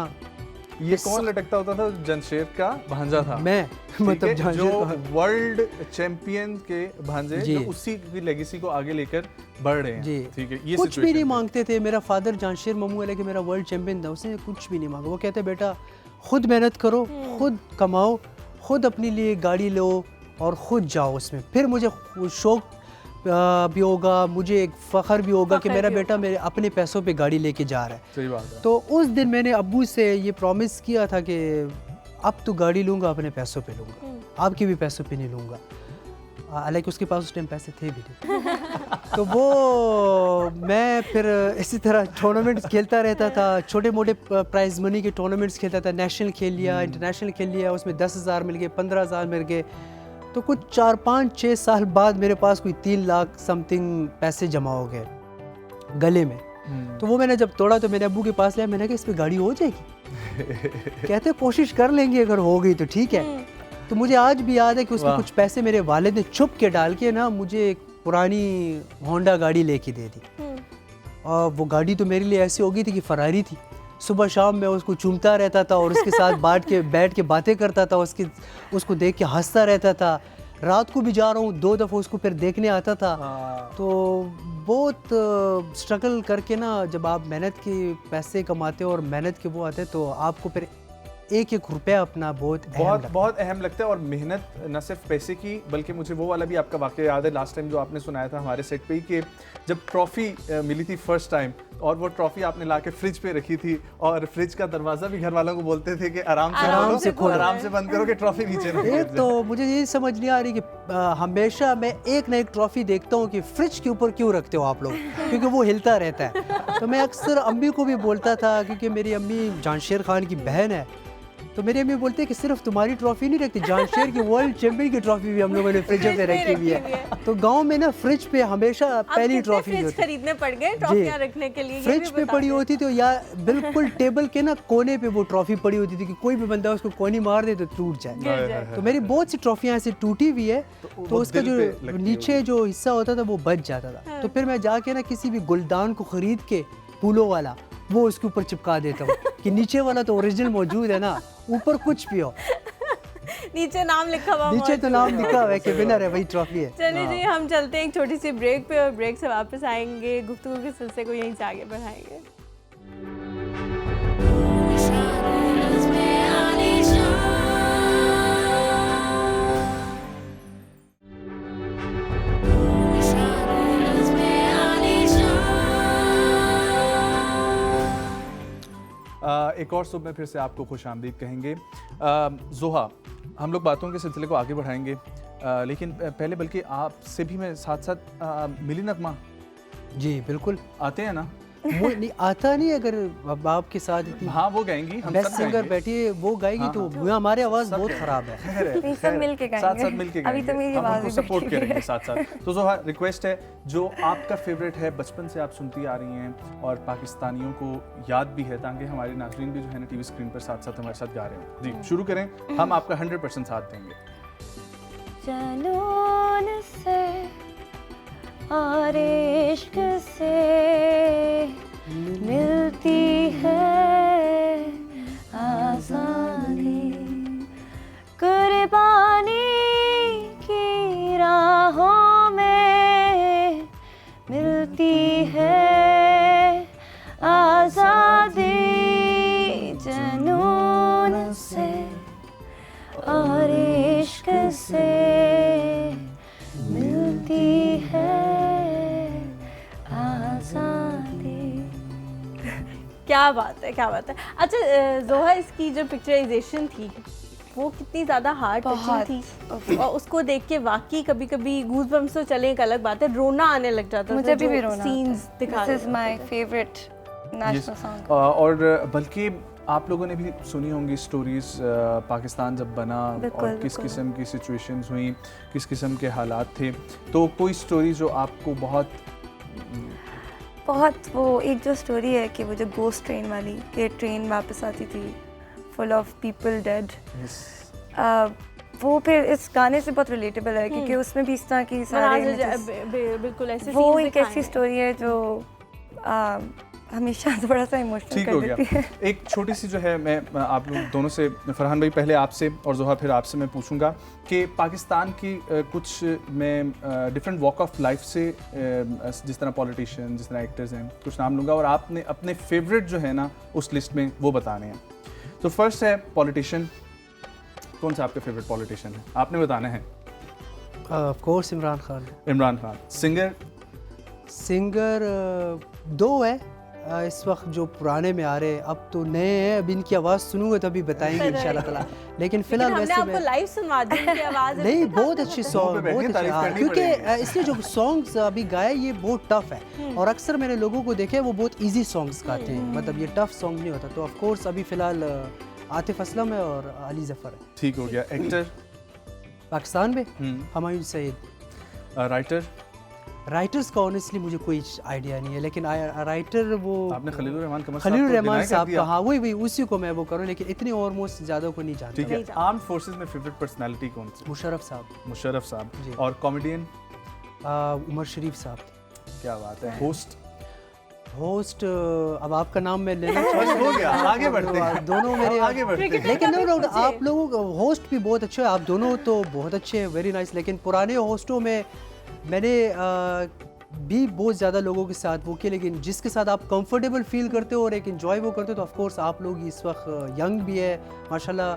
ये कौन लटकता होता था? जमशेद का भांजा था मैं, मतलब जो जमशेद का वर्ल्ड चैंपियन के भांजे जी। जो उसी की लेगेसी को आगे लेकर बढ़ रहे हैं। जी ठीक है, ये कुछ भी situation नहीं है। मांगते थे। मेरा फादर जानशेर ममू वाले के मेरा वर्ल्ड चैंपियन था, उसने कुछ भी नहीं मांगा। वो कहते बेटा खुद मेहनत करो, खुद कमाओ, खुद अपने लिए गाड़ी लो और खुद जाओ उसमें। फिर मुझे शौक भी होगा, मुझे एक फ़ख्र भी होगा कि फ़ख्र मेरा भी बेटा मेरे अपने पैसों पे गाड़ी लेके जा रहा है। सही बात है। तो उस दिन मैंने अब्बू से ये प्रॉमिस किया था कि अब तो गाड़ी लूँगा अपने पैसों पे लूँगा, आपके भी पैसों पे नहीं लूँगा। हालांकि उसके पास उस टाइम पैसे थे भी नहीं। तो वो मैं फिर इसी तरह टूर्नामेंट्स खेलता रहता था, छोटे मोटे प्राइज मनी के टूर्नामेंट्स खेलता था। नेशनल खेल लिया, इंटरनेशनल खेल लिया, उसमें 10,000 मिल गए, 15,000 मिल गए। तो कुछ 4, 5, 6 साल बाद मेरे पास कोई 3 लाख समथिंग पैसे जमा हो गए गले में। तो वो मैंने जब तोड़ा तो मेरे अब्बू के पास लिया, मैंने कहा इस पे गाड़ी हो जाएगी? कहते कोशिश कर लेंगे, अगर हो गई तो ठीक है। तो मुझे आज भी याद है कि उसमें कुछ पैसे मेरे वालिद ने छुप के डाल के ना मुझे एक पुरानी होंडा गाड़ी लेके दे दी। और वो गाड़ी तो मेरे लिए ऐसी हो गई थी कि फरारी थी। सुबह शाम मैं उसको चूमता रहता था और उसके साथ बैठ के बातें करता था, उसको देख के हंसता रहता था। रात को भी जा रहा हूँ 2 दफ़ा उसको फिर देखने आता था। तो बहुत स्ट्रगल करके ना जब आप मेहनत के पैसे कमाते हो और मेहनत के वो आते हैं तो आपको फिर एक रुपया अपना बहुत अहम लगता है। और मेहनत न सिर्फ पैसे की बल्कि मुझे वो वाला भी आपका वाकया याद है लास्ट टाइम जो आपने सुनाया था हमारे सेट पे ही कि जब ट्रॉफी मिली थी फर्स्ट टाइम और वो ट्रॉफी आपने लाके फ्रिज पे रखी थी और फ्रिज का दरवाजा भी घर वालों को बोलते थे कि आराम से खोलो, आराम से बंद करो कि ट्रॉफी नीचे ना गिर जाए। तो मुझे ये समझ नहीं आ रही कि हमेशा मैं एक ना एक ट्रॉफी देखता हूँ कि फ्रिज के ऊपर क्यों रखते हो आप लोग, क्योंकि वो हिलता रहता है। तो मैं अक्सर अम्मी को भी बोलता था, क्योंकि मेरी अम्मी जानशेर खान की बहन है, तो मेरी अम्मी बोलते हैं कि सिर्फ तुम्हारी ट्रॉफी नहीं रखती, जानशेर की वर्ल्ड चैंपियन की ट्रॉफी भी हम लोगों ने फ्रिज पे रखी हुई है। तो गांव में ना फ्रिज पे हमेशा पहली ट्रॉफी फ्रिज खरीदने पड़ गए ट्रॉफियां रखने के लिए। फ्रिज पे पड़ी होती थी या बिल्कुल टेबल के ना कोने पे वो ट्रॉफी पड़ी होती थी कि कोई भी बंदा उसको कोनी मार दे तो टूट जाए। तो मेरी बहुत सी ट्रॉफियां ऐसे टूटी हुई है, तो उसका जो नीचे जो हिस्सा होता था वो बच जाता था। तो फिर मैं जाके ना किसी भी गुलदान को खरीद के फूलों वाला वो उसके ऊपर चिपका देता हूँ कि नीचे वाला तो ओरिजिनल मौजूद है ना, ऊपर कुछ भी हो नीचे नाम लिखा हुआ, नीचे तो नाम लिखा हुआ है कि विनर है, वही ट्रॉफी है। चलिए जी, हम चलते हैं एक छोटी सी ब्रेक पे और ब्रेक से वापस आएंगे, गुफ्तगू के सिलसिले को यहीं से आगे बढ़ाएंगे। एक और सुबह में फिर से आपको खुशामदीद कहेंगे। जोहा, हम लोग बातों के सिलसिले को आगे बढ़ाएंगे, लेकिन पहले बल्कि आपसे भी मैं साथ साथ मिली नगमा जी बिल्कुल आते हैं ना? वो नहीं आता नहीं, अगर अब आपके साथ हाँ वो गाएंगी, हम बेस्ट सब सिंगर गाएंगे। बैठी है वो गाएगी तो हमारी आवाज़ बहुत ख़राब है। सब मिलके गाएंगे। साथ मिलके अभी तो मेरी हम आवाज़ उनको भी सपोर्ट बैठी करेंगे है। साथ साथ। तो जोहा, रिक्वेस्ट है, जो आपका फेवरेट है, बचपन से आप सुनती आ रही हैं और पाकिस्तानियों को याद भी है, ताकि हमारे नाज़रीन भी जो है ना टीवी स्क्रीन पर साथ साथ हमारे साथ गा रहे हो। जी शुरू करें, हम आपका 100% साथ देंगे। जुनून से और इश्क से मिलती है आज़ादी, कुर्बानी की राहों में मिलती है आज़ादी, जुनून से और इश्क से मिलती है आज़ादी। क्या बात है, क्या बात है। अच्छा जोहा, इसकी जो पिक्चराइजेशन थी वो कितनी ज़्यादा हार्ट टचिंग थी और उसको देख के वाकई कभी कभी गूज बम्स तो चले, एक अलग बात है, रोना आने लग जाता था। मुझे भी रोना सीन्स दिखा this is my favourite national song. और बल्कि आप लोगों ने भी सुनी होंगी स्टोरीज, पाकिस्तान जब बना और किस किस्म की सिचुएशंस हुई, किस किस्म के हालात थे, तो कोई स्टोरी जो आपको बहुत वो एक जो स्टोरी है कि वो जो गोस्ट ट्रेन वाली, कि ट्रेन वापस आती थी फुल ऑफ पीपल डेड, वो फिर इस गाने से बहुत रिलेटेबल है क्योंकि उसमें भी इस तरह की सारे बिल्कुल ऐसे वो scenes एक दिखाए ऐसी हैं। स्टोरी है जो हमेशा थोड़ा सा इमोशनल ठीक कर हो देती गया। है। एक छोटी सी जो है मैं आप लोग दोनों से, फरहान भाई पहले आपसे और जोहा फिर आपसे मैं पूछूंगा कि पाकिस्तान की कुछ मैं डिफरेंट वॉक ऑफ लाइफ से जिस तरह पॉलिटिशियन, जिस तरह एक्टर्स हैं, कुछ नाम लूँगा और आपने अपने फेवरेट जो है ना उस लिस्ट में वो बताने हैं। तो फर्स्ट है पॉलिटिशियन, कौन सा आपका फेवरेट पॉलिटिशियन है आपने बताना है? Of course Imran Khan. Imran Khan. Singer दो है इस वक्त जो पुराने में आ रहे हैं, अब तो नए हैं, अब इनकी आवाज़ सुनूंगा तभी बताएंगे इंशाल्लाह ताला। लेकिन फिलहाल हमने वैसे आपको लाइव सुनवा दी उनकी आवाज़। नहीं, बहुत अच्छे सॉन्ग, पे बहुत बैठे, तारीफ अच्छे, करनी क्योंकि पड़ेगी। इसलिए जो सॉन्ग्स अभी गाए ये बहुत टफ है और अक्सर मैंने लोगों को देखा है वो बहुत इजी सॉन्ग्स गाते हैं, मतलब ये टफ सॉन्ग नहीं होता। तो ऑफ कोर्स अभी फिलहाल आतिफ असलम है और अली जफर है। ठीक हो गया। एक्टर? पाकिस्तान में हुमायूं सईद। राइटर? राइटर्स का ऑनेस्टली मुझे कोई आइडिया नहीं है, लेकिन राइटर वो आपने खलीलुर रहमान कमर खलीलुर को रहमान deny कर साहब दिया। का, हाँ वही उसी को मैं वो करूँ, लेकिन इतने ऑलमोस्ट ज़्यादा को नहीं जानता। ठीक है। आर्म्ड फोर्सेस में फेवरेट पर्सनालिटी कौन सी? मुशर्रफ साहब। मुशर्रफ साहब। जी। और कॉमेडियन? उमर शरीफ साहब। क्या बात है। होस्ट? होस्ट अब आपका नाम मैं लेना बस हो गया, आगे बढ़ते हैं। दोनों मेरे आगे बढ़ते हैं। लेकिन नो आप लोगों का होस्ट भी बहुत अच्छे हैं, आप दोनों तो बहुत अच्छे हैं, वेरी नाइस। लेकिन पुराने होस्टों में मैंने भी बहुत ज़्यादा लोगों के साथ वो किया, लेकिन जिसके साथ आप कंफर्टेबल फील करते हो और एक इन्जॉय वो करते हो, तो ऑफ कोर्स आप लोग इस वक्त यंग भी है माशाल्लाह,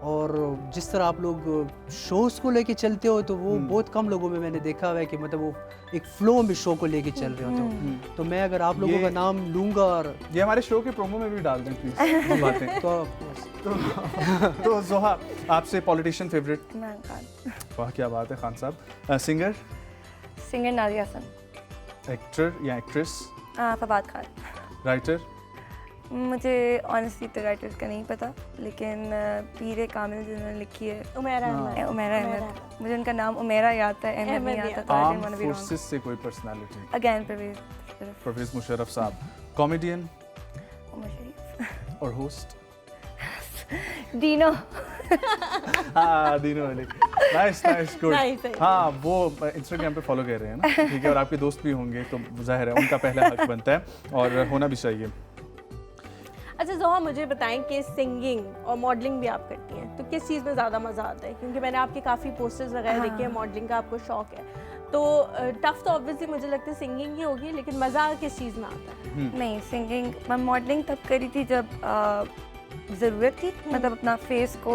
और जिस तरह आप लोग शोज़ को लेके चलते हो तो वो बहुत कम लोगों में मैंने देखा हुआ है कि मतलब वो एक फ्लो में शो को लेके चल रहे होते हो। तो मैं अगर आप लोगों का नाम लूँगा और ये हमारे शो के प्रोमो में भी डाल दें प्लीज बातें। तो of course। तो जोहा आपसे पॉलिटिशियन फेवरेट? इमरान खान। वाह क्या बात है खान साहब। Singer? Singer Nadia Hasan. Actor या एक्ट्रेस? फवाद खान। राइटर? मुझे ऑनेस्टली तो राइटर्स का नहीं पता, लेकिन पीरे कामिल जिन्होंने लिखी है उमेरा अहमद। उमेरा अहमद, मुझे उनका नाम उमेरा याद था, अहमद नहीं आता था। आर्म्ड फोर्सेस से कोई पर्सनालिटी? अगेन परवेज मुशर्रफ साहब। कॉमेडियन? उमर शरीफ। और होस्ट? डीनो। हाँ Dinu Ali. Nice nice good. Nice, nice. हाँ वो इंस्टाग्राम पे फॉलो कर रहे हैं ना, ठीक है, और आपके दोस्त भी होंगे तो जाहिर है उनका पहला हक बनता है और होना भी चाहिए। अच्छा जोहा, मुझे बताएं कि सिंगिंग और मॉडलिंग भी आप करती हैं, तो किस चीज़ में ज़्यादा मज़ा आता है? क्योंकि मैंने आपके काफ़ी पोस्टर्स वगैरह देखे हैं, मॉडलिंग का आपको शौक है, तो टफ तो ऑब्वियसली मुझे लगता है सिंगिंग ही होगी, लेकिन मज़ा किस चीज़ में आता है? नहीं, सिंगिंग मैं मॉडलिंग तब करी थी जब ज़रूरत थी, मतलब अपना फेस को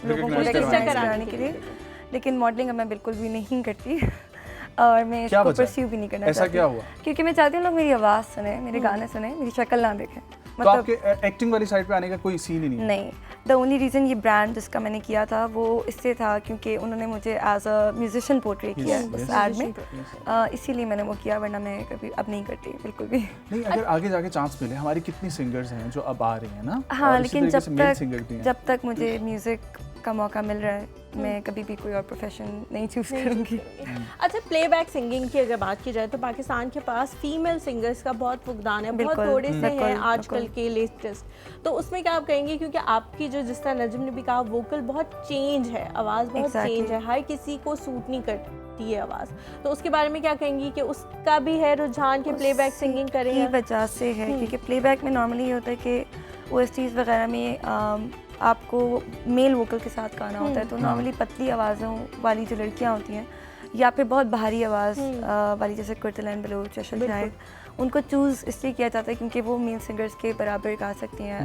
लोगों को Recognize रिकग्नाइज करवाने कराने के के लिए। लिए। लेकिन मॉडलिंग अब मैं बिल्कुल भी नहीं करती और मैं क्या इसको वजह? परस्यू भी नहीं करना ऐसा चाहती। क्या हुआ? क्योंकि मैं चाहती हूँ लोग मेरी आवाज़ सुने, मेरे गाने सुने, मेरी शक्ल ना देखें। तो आपके एक्टिंग वाली साइड पे आने का कोई सीन ही नहीं है? नहीं, द ओनली रीज़न ये ब्रांड जिसका मैंने किया था वो इससे था क्योंकि उन्होंने मुझे एज अ म्यूजिशियन पोर्ट्रे किया Yes, उस yes. एड में, इसीलिए मैंने वो किया, वरना मैं कभी अब नहीं करती बिल्कुल भी। नहीं, अगर आगे जाके चांस मिले, हमारी कितनी सिंगर्स हैं जो अब आ रही हैं ना, हाँ, और इसी लेकिन तरीके से male singer भी हैं। जब तक मुझे म्यूज़िक का मौका मिल रहा है, मैं कभी भी कोई और प्रोफेशन नहीं चूज़ करूँगी। अच्छा, प्लेबैक सिंगिंग की अगर बात की जाए तो पाकिस्तान के पास फीमेल सिंगर्स का बहुत फुकदान है, बहुत बिल्कुल, थोड़े से बिल्कुल, हैं आजकल बिल्कुल। के लेटेस्ट। तो उसमें क्या आप कहेंगे, क्योंकि आपकी जो जिस तरह नजम ने भी कहा, वोकल बहुत चेंज है, आवाज़ बहुत Exactly. चेंज है, हर किसी को सूट नहीं करती है आवाज़, तो उसके बारे में क्या कहेंगी कि उसका भी है रुझान कि प्लेबैक सिंगिंग करें? की वजह से है क्योंकि प्लेबैक में नॉर्मली ये होता है कि OSTs वगैरह में आपको मेल वोकल के साथ गाना होता है, तो नॉर्मली पतली आवाज़ों वाली जो लड़कियां होती हैं या फिर बहुत भारी आवाज़ वाली जैसे कुर्तलैन बलोच या शाहिद, उनको चूज़ इसलिए किया जाता है क्योंकि वो मेल सिंगर्स के बराबर गा सकती हैं।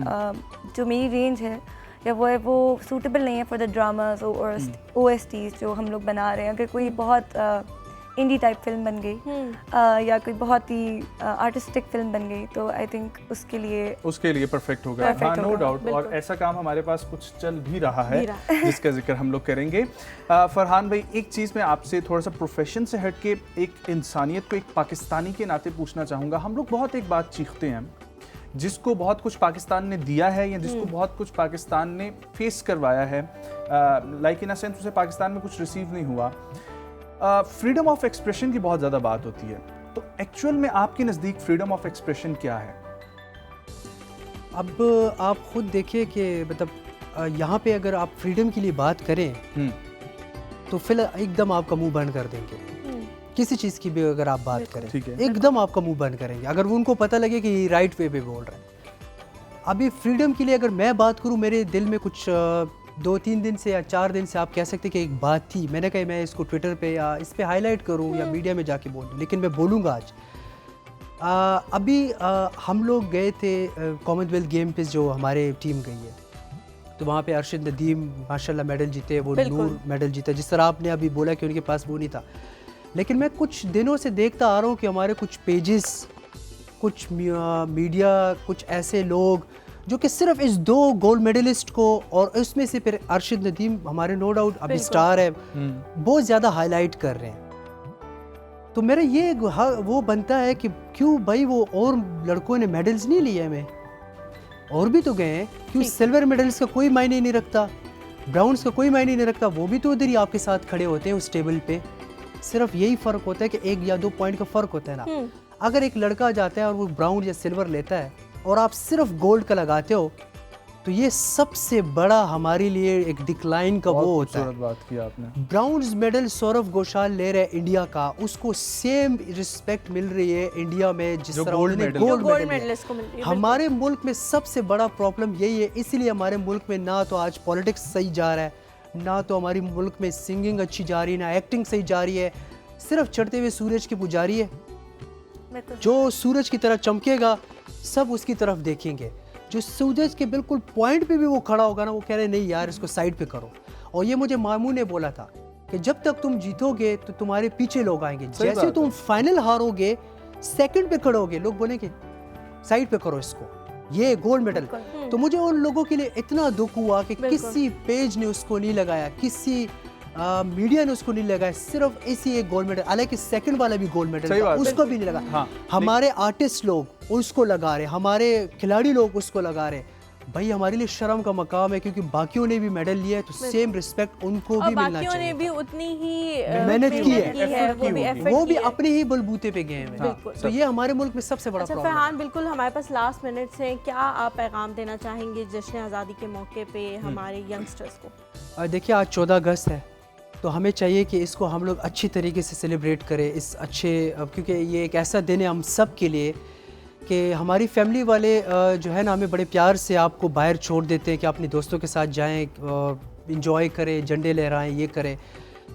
जो मेरी रेंज है या वो सूटेबल नहीं है फॉर द ड्रामास और OSTs जो हम लोग बना रहे हैं। अगर कोई बहुत इंडी टाइप फिल्म बन गई या कोई बहुत ही आर्टिस्टिक फिल्म बन गई, तो आई थिंक उसके लिए परफेक्ट होगा। Perfect हाँ, नो होगा, डाउट। और बिल्कुल। ऐसा काम हमारे पास कुछ चल भी रहा है जिसका जिक्र हम लोग करेंगे। फरहान भाई, एक चीज़ मैं आपसे थोड़ा सा प्रोफेशन से हट के एक इंसानियत को, एक पाकिस्तानी के नाते पूछना चाहूँगा। हम लोग बहुत एक बात चीखते हैं, जिसको बहुत कुछ पाकिस्तान ने दिया है या जिसको बहुत कुछ पाकिस्तान ने फेस करवाया है, लाइक इन अ सेंस उसे पाकिस्तान में कुछ रिसीव नहीं हुआ। फ्रीडम ऑफ एक्सप्रेशन की बहुत ज़्यादा बात होती है, तो एक्चुअल में आपके नज़दीक फ्रीडम ऑफ एक्सप्रेशन क्या है? अब आप खुद देखिए कि मतलब यहाँ पे अगर आप फ्रीडम के लिए बात करें तो फिर एकदम आपका मुंह बंद कर देंगे। किसी चीज़ की भी अगर आप बात करें, ठीक है। एकदम आपका मुंह बंद करेंगे अगर वो उनको पता लगे कि ये राइट वे पे बोल रहे हैं। अभी फ्रीडम के लिए अगर मैं बात करूं, मेरे दिल में कुछ 2-3 दिन से या 4 दिन से आप कह सकते हैं कि एक बात थी, मैंने कहा मैं इसको ट्विटर पे या इस पे हाईलाइट करूं या मीडिया में जाके बोलूं, लेकिन मैं बोलूँगा आज। अभी हम लोग गए थे कॉमनवेल्थ गेम पे, जो हमारे टीम गई है, तो वहाँ पे अरशद नदीम माशाल्लाह मेडल जीते, वो नूर मेडल जीता, जिस तरह आपने अभी बोला कि उनके पास वो नहीं था। लेकिन मैं कुछ दिनों से देखता आ रहा हूँ कि हमारे कुछ पेजेस, कुछ मीडिया, कुछ ऐसे लोग जो कि सिर्फ इस 2 गोल्ड मेडलिस्ट को, और उसमें से फिर अरशद नदीम हमारे नो डाउट अभी स्टार है, बहुत ज़्यादा हाईलाइट कर रहे हैं। तो मेरा ये वो बनता है कि क्यों भाई वो और लड़कों ने मेडल्स नहीं लिए में, और भी तो गए हैं, क्यों सिल्वर मेडल्स का कोई मायने नहीं रखता, ब्राउन्स का कोई मायने नहीं रखता, वो भी तो उधर ही आपके साथ खड़े होते हैं उस टेबल पे। सिर्फ यही फ़र्क होता है कि 1 या 2 पॉइंट का फ़र्क होता है ना। अगर एक लड़का जाता है और वो ब्राउन या सिल्वर लेता है और आप सिर्फ गोल्ड का लगाते हो, तो ये सबसे बड़ा हमारे लिए एक डिक्लाइन का वो होता है। बात की आपने। ब्राउन्स मेडल सौरभ घोषाल ले रहे इंडिया का, उसको सेम रिस्पेक्ट मिल रही है इंडिया में जिस तरह उन्होंने गोल्ड मेडलिस्ट को मिल रही है। हमारे मुल्क में सबसे बड़ा प्रॉब्लम यही है, इसलिए हमारे मुल्क में ना तो आज पॉलिटिक्स सही जा रहा है, ना तो हमारी मुल्क में सिंगिंग अच्छी जा रही है, ना एक्टिंग सही जा रही है, सिर्फ चढ़ते हुए सूरज की पुजारी है। जो सूरज की तरह चमकेगा सब उसकी तरफ देखेंगे, जो सूरज के बिल्कुल पॉइंट पे भी वो खड़ा होगा ना, वो कह रहे नहीं यार इसको साइड पे करो। और ये मुझे मामू ने बोला था कि जब तक तुम जीतोगे तो तुम्हारे पीछे लोग आएंगे, जैसे तुम फाइनल हारोगे, सेकंड पे खड़े होगे, लोग बोलेंगे साइड पे करो इसको, ये गोल्ड मेडल। तो मुझे उन लोगों के लिए इतना दुख हुआ कि किसी पेज ने उसको नहीं लगाया, किसी मीडिया ने उसको नहीं लगाया, सिर्फ इसी एक गोल्ड मेडल, हालांकि सेकंड वाला भी गोल्ड मेडल था, उसको भी नहीं लगा। हाँ, हमारे आर्टिस्ट लोग उसको लगा रहे, हमारे खिलाड़ी लोग उसको लगा रहे। भाई हमारे लिए शर्म का मकाम है, क्योंकि बाकियों ने भी मेडल लिया है, तो सेम रिस्पेक्ट उनको भी मिलना चाहिए। ने भी उतनी ही मेहनत की है, वो भी अपने ही बलबूते पे गए हैं। तो ये हमारे मुल्क में सबसे बड़ा प्रॉब्लम है। फरहान, बिल्कुल हमारे पास लास्ट मिनट्स हैं, क्या आप पैगाम देना चाहेंगे जश्न आज़ादी के मौके पे हमारे यंगस्टर्स को? देखिए आज 14 अगस्त है, तो हमें चाहिए कि इसको हम लोग अच्छी तरीके से सेलिब्रेट करें, इस अच्छे, क्योंकि ये एक ऐसा दिन है हम सब के लिए कि हमारी फैमिली वाले जो है ना हमें बड़े प्यार से आपको बाहर छोड़ देते हैं कि अपने दोस्तों के साथ जाएं, इंजॉय करें, झंडे लहराएं, ये करें,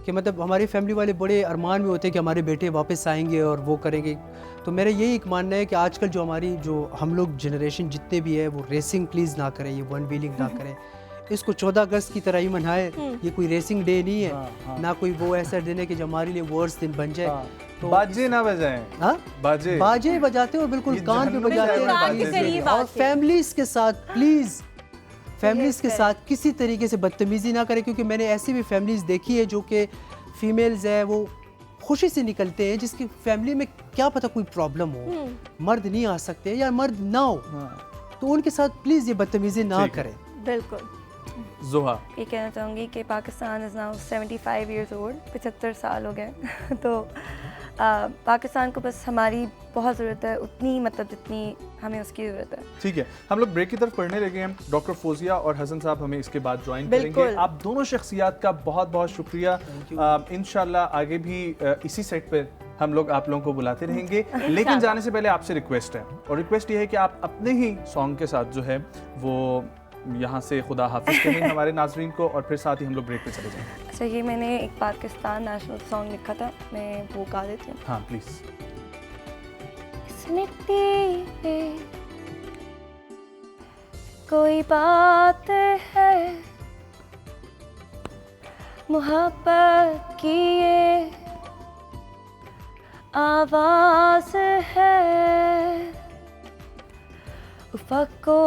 कि मतलब हमारी फैमिली वाले बड़े अरमान में होते हैं कि हमारे बेटे वापस आएंगे और वो करेंगे। तो मेरा यही एक मानना है कि आजकल जो हम लोग जनरेशन जितने भी है, वो रेसिंग प्लीज़ ना करें, ये वन व्हीलिंग ना करें, इसको 14 अगस्त की तरह ही मनाए। ये कोई रेसिंग डे नहीं है, ना कोई वो ऐसा दिन है कि जो हमारे लिए वर्स्ट दिन बन जाए। तो बाजे ना बजाएं, हाँ बाजे बजाते हो, बिल्कुल कान पे बजाते हैं। और फैमिलीज के साथ प्लीज, फैमिलीज के साथ किसी तरीके से बदतमीजी ना करें, क्योंकि मैंने ऐसी भी फैमिलीज देखी है जो कि फीमेल्स है, वो खुशी से निकलते हैं, जिसकी फैमिली में क्या पता कोई प्रॉब्लम हो, मर्द नहीं आ सकते या मर्द ना हो, तो उनके साथ प्लीज ये बदतमीजी ना करें। बिल्कुल। ज़ोहा, ये कहना चाहूँगी कि Pakistan is now 75 years old, 75 साल हो गए। तो पाकिस्तान को बस हमारी बहुत ज़रूरत है, उतनी मतलब जितनी हमें उसकी ज़रूरत है। ठीक है, हम लोग ब्रेक की तरफ पढ़ने लगे हैं। डॉक्टर फोजिया और हसन साहब हमें इसके बाद ज्वाइन करेंगे। आप दोनों शख्सियात का बहुत बहुत शुक्रिया। इंशाल्लाह आगे भी इसी सेट पर हम लोग आप लोगों को बुलाते रहेंगे। लेकिन जाने से पहले आपसे रिक्वेस्ट है, और रिक्वेस्ट ये है कि आप अपने ही सॉन्ग के साथ जो है वो यहाँ से खुदा हाफिज कहें हमारे नाजरीन को, और फिर साथ ही हम लोग ब्रेक पे चले जाएंगे। अच्छा, ये मैंने एक पाकिस्तान नेशनल सॉन्ग लिखा था, मैं वो गा देती हूँ। हाँ प्लीज। इस मिट्टी पे कोई बात है, मोहब्बत की ये आवाज है, उफ़क़ को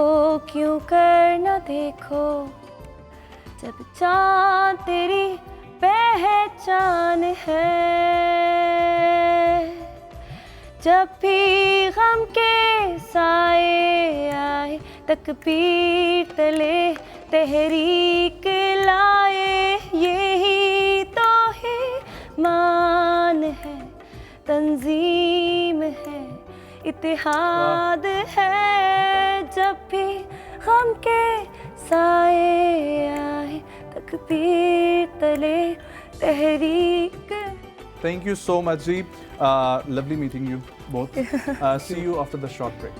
क्यों कर न देखो, जब चाँद तेरी पहचान है, जब भी गम के साए आए, तकबीर तले तहरीक लाए, यही तो है मान है, तंजीम है, इत्तेहाद है, जब भी गम के साए आए, तकबीर तले तहरीक Thank you so much, जी. Lovely meeting you both. See you after the short break.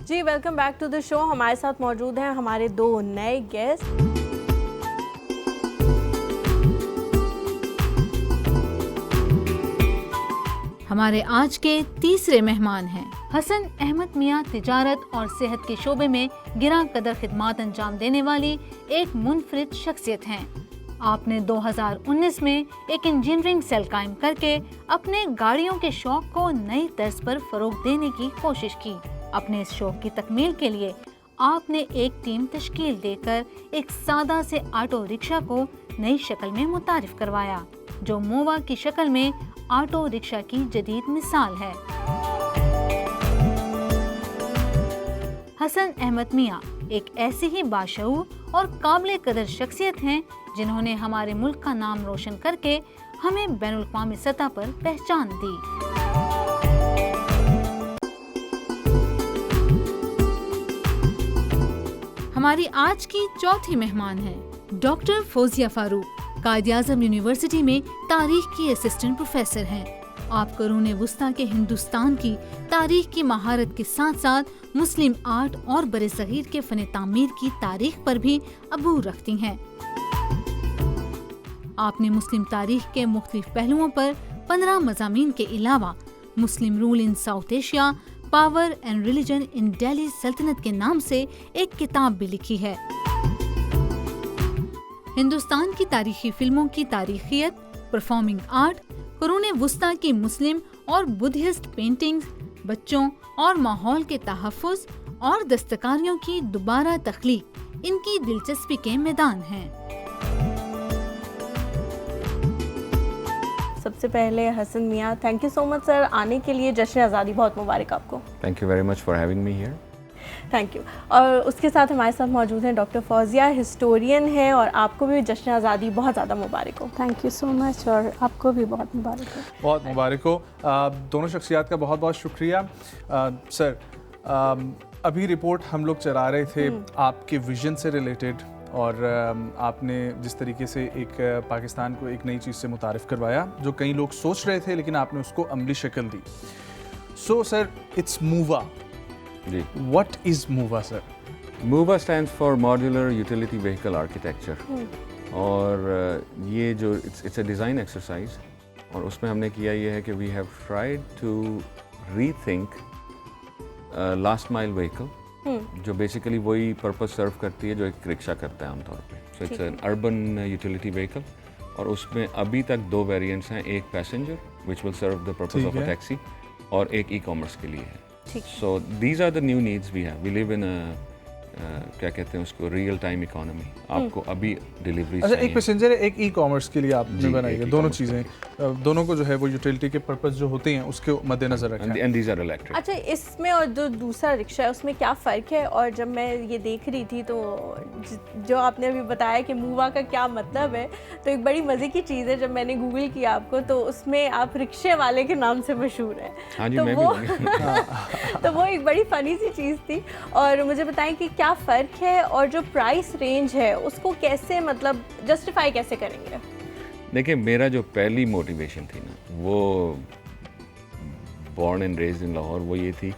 जी welcome back to the show. हमारे साथ मौजूद हैं हमारे दो नए गेस्ट। हमारे आज के तीसरे मेहमान हैं हसन अहमद मियां। तिजारत और सेहत के शोबे में गिरा कदर खिदमात अंजाम देने वाली एक मुनफरिद शख्सियत हैं। आपने 2019 में एक इंजीनियरिंग सेल कायम करके अपने गाड़ियों के शौक को नई तर्ज पर फरोग देने की कोशिश की। अपने इस शौक की तकमील के लिए आपने एक टीम तश्कील देकर एक सादा से ऑटो रिक्शा को नई शक्ल में मुतारिफ करवाया, जो मोवा की शक्ल में ऑटो रिक्शा की जदीद मिसाल है। हसन अहमद मियां एक ऐसी ही बाशऊर और काबिल कदर शख्सियत हैं जिन्होंने हमारे मुल्क का नाम रोशन करके हमें बैनुल अक़वामी सतह पर पहचान दी। हमारी आज की चौथी मेहमान है डॉक्टर फौजिया फारूक। कायद-ए-आज़म यूनिवर्सिटी में तारीख की असिस्टेंट प्रोफेसर हैं। आप कुरून वुस्ता के हिंदुस्तान की तारीख की महारत के साथ साथ मुस्लिम आर्ट और बरे-सगीर के फन तामीर की तारीख पर भी अबूर रखती हैं। आपने मुस्लिम तारीख के मुख्तलिफ पहलुओं पर 15 मज़ामीन के अलावा मुस्लिम rule in south Asia, power and religion in Delhi सल्तनत के नाम से एक किताब भी लिखी है। हिंदुस्तान की तारीखी फिल्मों की तारीखियत, परफॉर्मिंग आर्ट, कुरून वुस्ता की मुस्लिम और बुद्धिस्ट पेंटिंग्स, बच्चों और माहौल के तहफ़्फ़ुज़ और दस्तकारियों की दोबारा तख्लीक इनकी दिलचस्पी के मैदान हैं। सबसे पहले Hasan Miyan, thank you so much sir आने के लिए। जश्न आज़ादी बहुत मुबारक आपको। Thank you very much for having me here. Thank you. और उसके साथ हमारे साथ मौजूद हैं डॉक्टर फौजिया, हिस्टोरियन है, और आपको भी जश्न आज़ादी बहुत ज़्यादा मुबारक हो। थैंक यू सो मच और आपको भी बहुत मुबारक हो। बहुत मुबारक हो। दोनों शख्सियात का बहुत बहुत शुक्रिया। सर, अभी रिपोर्ट हम लोग चला रहे थे आपके विजन से रिलेटेड, और आपने जिस तरीके से एक पाकिस्तान को एक नई चीज़ से मुतारिफ करवाया जो कई लोग सोच रहे थे, लेकिन आपने उसको अमली शक्ल दी। So sir, it's MUVA. जी, what is MUVA sir? MUVA stands for modular utility vehicle architecture, और ये जो इट्स अ डिज़ाइन एक्सरसाइज, और उसमें हमने किया ये है कि we have tried to rethink last mile vehicle, जो बेसिकली वही पर्पस सर्व करती है जो एक रिक्शा करता है आमतौर पे। So it's an urban utility vehicle, और उसमें अभी तक 2 वेरिएंट्स हैं, एक passenger which will serve the purpose of a taxi, और एक ई कॉमर्स के लिए है। So these are the new needs we have. We live in क्या कहते हैं उसको, रियल टाइम इकोनॉमी। आपको अभी डिलीवरी, अच्छा, एक पैसेंजर है, एक ई कॉमर्स के लिए आपने बनाई है, दोनों चीज़ें, दोनों को जो है वो यूटिलिटी के पर्पस जो होते हैं उसके मद्देनजर रखा है। And these are electric. अच्छा, इसमें और जो दूसरा रिक्शा है उसमें क्या फ़र्क है? और जब मैं ये देख रही थी तो जो आपने अभी बताया कि मूवा का क्या मतलब है, तो एक बड़ी मज़े की चीज़ है, जब मैंने गूगल किया आपको तो उसमें आप रिक्शे वाले के नाम से मशहूर हैं। हाँ जी, तो मैं वो भी तो वो एक बड़ी फ़नी सी चीज़ थी। और मुझे बताएं कि क्या फ़र्क है, और जो प्राइस रेंज है उसको कैसे, मतलब जस्टिफाई कैसे करेंगे? देखिए, मेरा जो पहली मोटिवेशन थी ना, वो born and raised in Lahore, वो ये थी,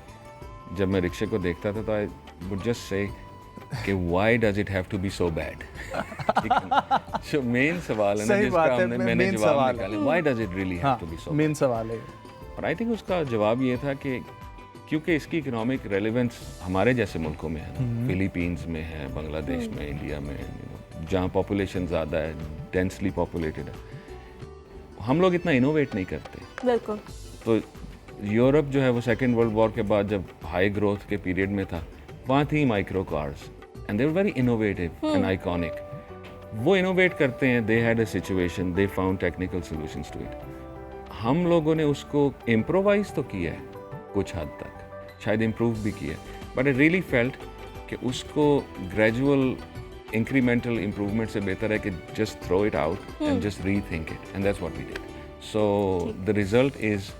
जब मैं रिक्शे को देखता था तो आई वुड जस्ट से कि why does it have to be so bad. जो मेन सवाल है ना, जिसका मैंने जवाब निकाला, why does it really have to be so, main सवाल है। और आई थिंक उसका जवाब ये था कि क्योंकि इसकी इकोनॉमिक रेलेवेंस हमारे जैसे मुल्कों में है ना, फिलीपींस में है, बांग्लादेश में, इंडिया में, जहाँ पॉपुलेशन ज़्यादा है, डेंसली पॉपुलेटेड है, हम लोग इतना इनोवेट नहीं करते। बिल्कुल। तो यूरोप जो है वो सेकेंड वर्ल्ड वॉर के बाद जब हाई ग्रोथ के पीरियड में था, वहाँ थी micro cars, and they were very innovative and iconic. वो इनोवेट करते हैं, they had a situation, they found technical solutions to it. हम लोगों ने उसको इम्प्रोवाइज तो किया है कुछ हद तक, शायद इम्प्रूव भी किया, बट आई रियली फेल्ट कि उसको ग्रेजुअल incremental improvement से बेहतर है कि just throw it out and just rethink it, and that's what we did. So the result is